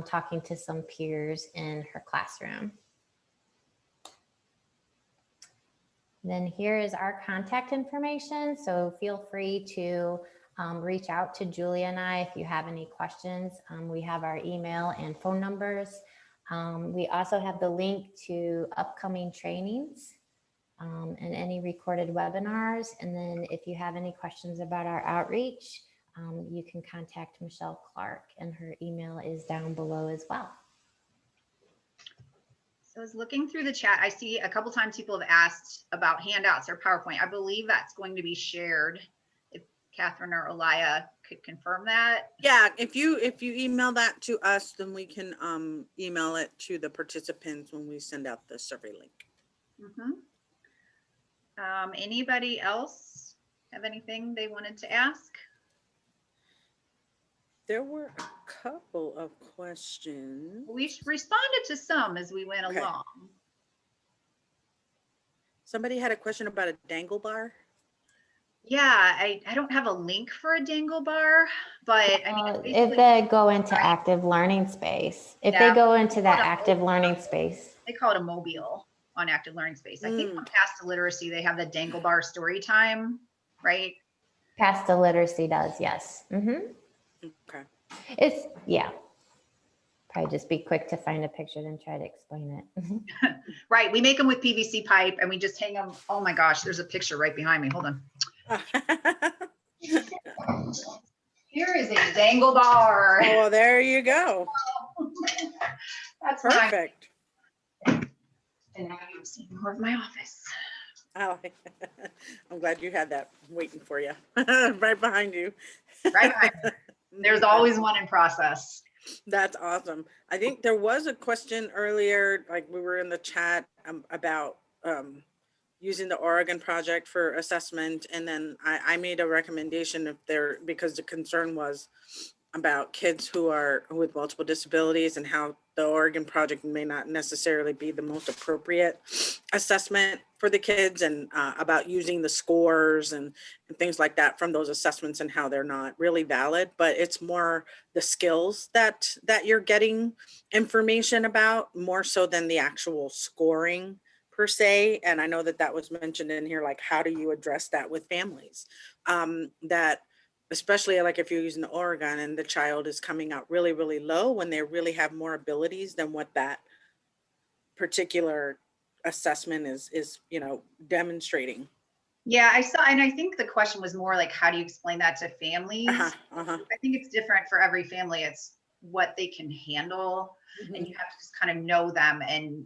talking to some peers in her classroom. Then here is our contact information. So feel free to reach out to Julia and I if you have any questions. We have our email and phone numbers. We also have the link to upcoming trainings and any recorded webinars. And then if you have any questions about our outreach, you can contact Michelle Clark, and her email is down below as well. So I was looking through the chat. I see a couple times people have asked about handouts or PowerPoint. I believe that's going to be shared. If Catherine or Elia could confirm that. Yeah, if you email that to us, then we can email it to the participants when we send out the survey link. Mm-hmm. Anybody else have anything they wanted to ask? There were a couple of questions. We responded to some as we went Okay. along. Somebody had a question about a dangle bar. Yeah, I don't have a link for a dangle bar, but I mean, it's If basically, they go into active learning space, if they Yeah. go into that Hold on. active learning space. they call it a mobile on active learning space. I think Mm. from Past to Literacy, they have the dangle bar story time, right? Past the literacy does, yes. Okay. It's, yeah. Probably just be quick to find a picture than try to explain it. Right. We make them with PVC pipe and we just hang them. Oh my gosh, there's a picture right behind me. Hold on. Here is a dangle bar. Oh, well, there you go. That's mine. Perfect. And now you've seen more of my office. Oh, I'm glad you had that waiting for you. Right behind you. Right behind me. There's always one in process. That's awesome. I think there was a question earlier, like we were in the chat about using the Oregon project for assessment. And then I made a recommendation if there, because the concern was about kids who are with multiple disabilities and how the Oregon project may not necessarily be the most appropriate assessment for the kids, and about using the scores and things like that from those assessments and how they're not really valid, but it's more the skills that you're getting information about more so than the actual scoring per se. And I know that was mentioned in here, like how do you address that with families? That especially like if you're using the Oregon and the child is coming out really, really low when they really have more abilities than what that particular assessment is, demonstrating. Yeah, I saw, and I think the question was more like, how do you explain that to families? I think it's different for every family. It's what they can handle, and you have to just kind of know them and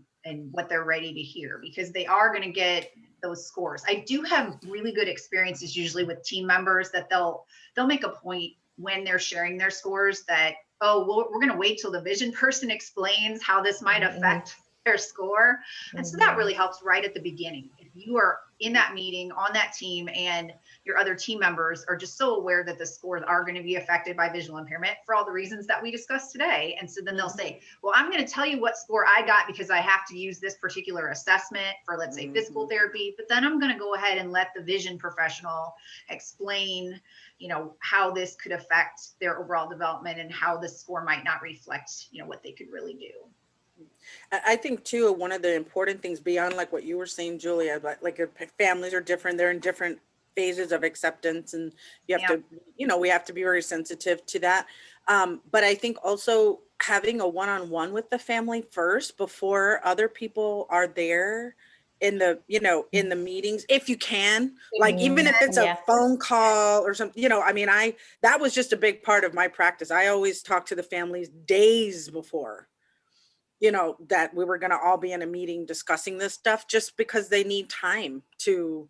what they're ready to hear, because they are going to get those scores. I do have really good experiences usually with team members that they'll make a point when they're sharing their scores that, oh, well, we're going to wait till the vision person explains how this might affect their score. And so that really helps right at the beginning. If you are in that meeting on that team and your other team members are just so aware that the scores are going to be affected by visual impairment for all the reasons that we discussed today. And so then they'll say, well, I'm going to tell you what score I got because I have to use this particular assessment for, let's say, physical therapy, but then I'm going to go ahead and let the vision professional explain, how this could affect their overall development and how the score might not reflect, what they could really do. I think too, one of the important things beyond like what you were saying, Julia, like your families are different, they're in different phases of acceptance, and you have to, we have to be very sensitive to that. But I think also having a one-on-one with the family first before other people are there in the, in the meetings, if you can, like, even if it's a phone call or something, that was just a big part of my practice. I always talk to the families days before, that we were going to all be in a meeting discussing this stuff, just because they need time to,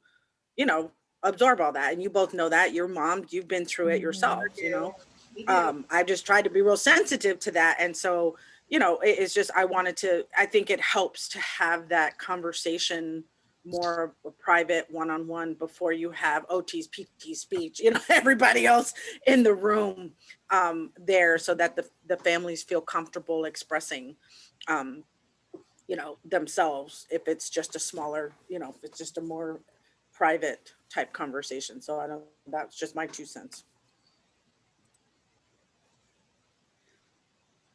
absorb all that. And you both know that, your mom, you've been through it yourself, I just tried to be real sensitive to that. And so, it's just, I think it helps to have that conversation more of a private one-on-one before you have OTs, PTs, speech, everybody else in the room there, so that the families feel comfortable expressing themselves, if it's just a smaller, if it's just a more private type conversation. So that's just my 2 cents.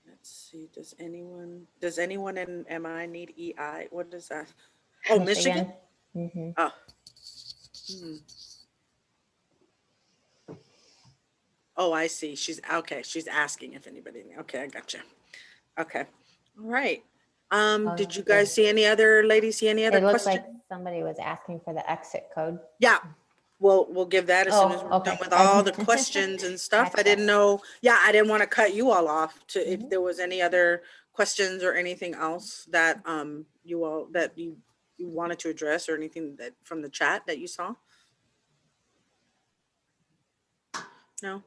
Let's see, does anyone in MI need EI? What is that? Oh, Michigan? Oh. Oh, I see. She's asking if anybody, okay, I gotcha. Okay. All right. Did you guys see any other questions? It looks like somebody was asking for the exit code. Yeah. We'll give that as soon as we're done with all the questions and stuff. Gotcha. I didn't know. Yeah, I didn't want to cut you all off if there was any other questions or anything else that you all that you wanted to address, or anything that from the chat that you saw. No.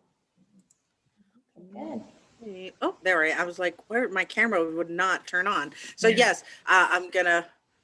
Good. Oh, there I was like, where my camera would not turn on. So yes, I'm gonna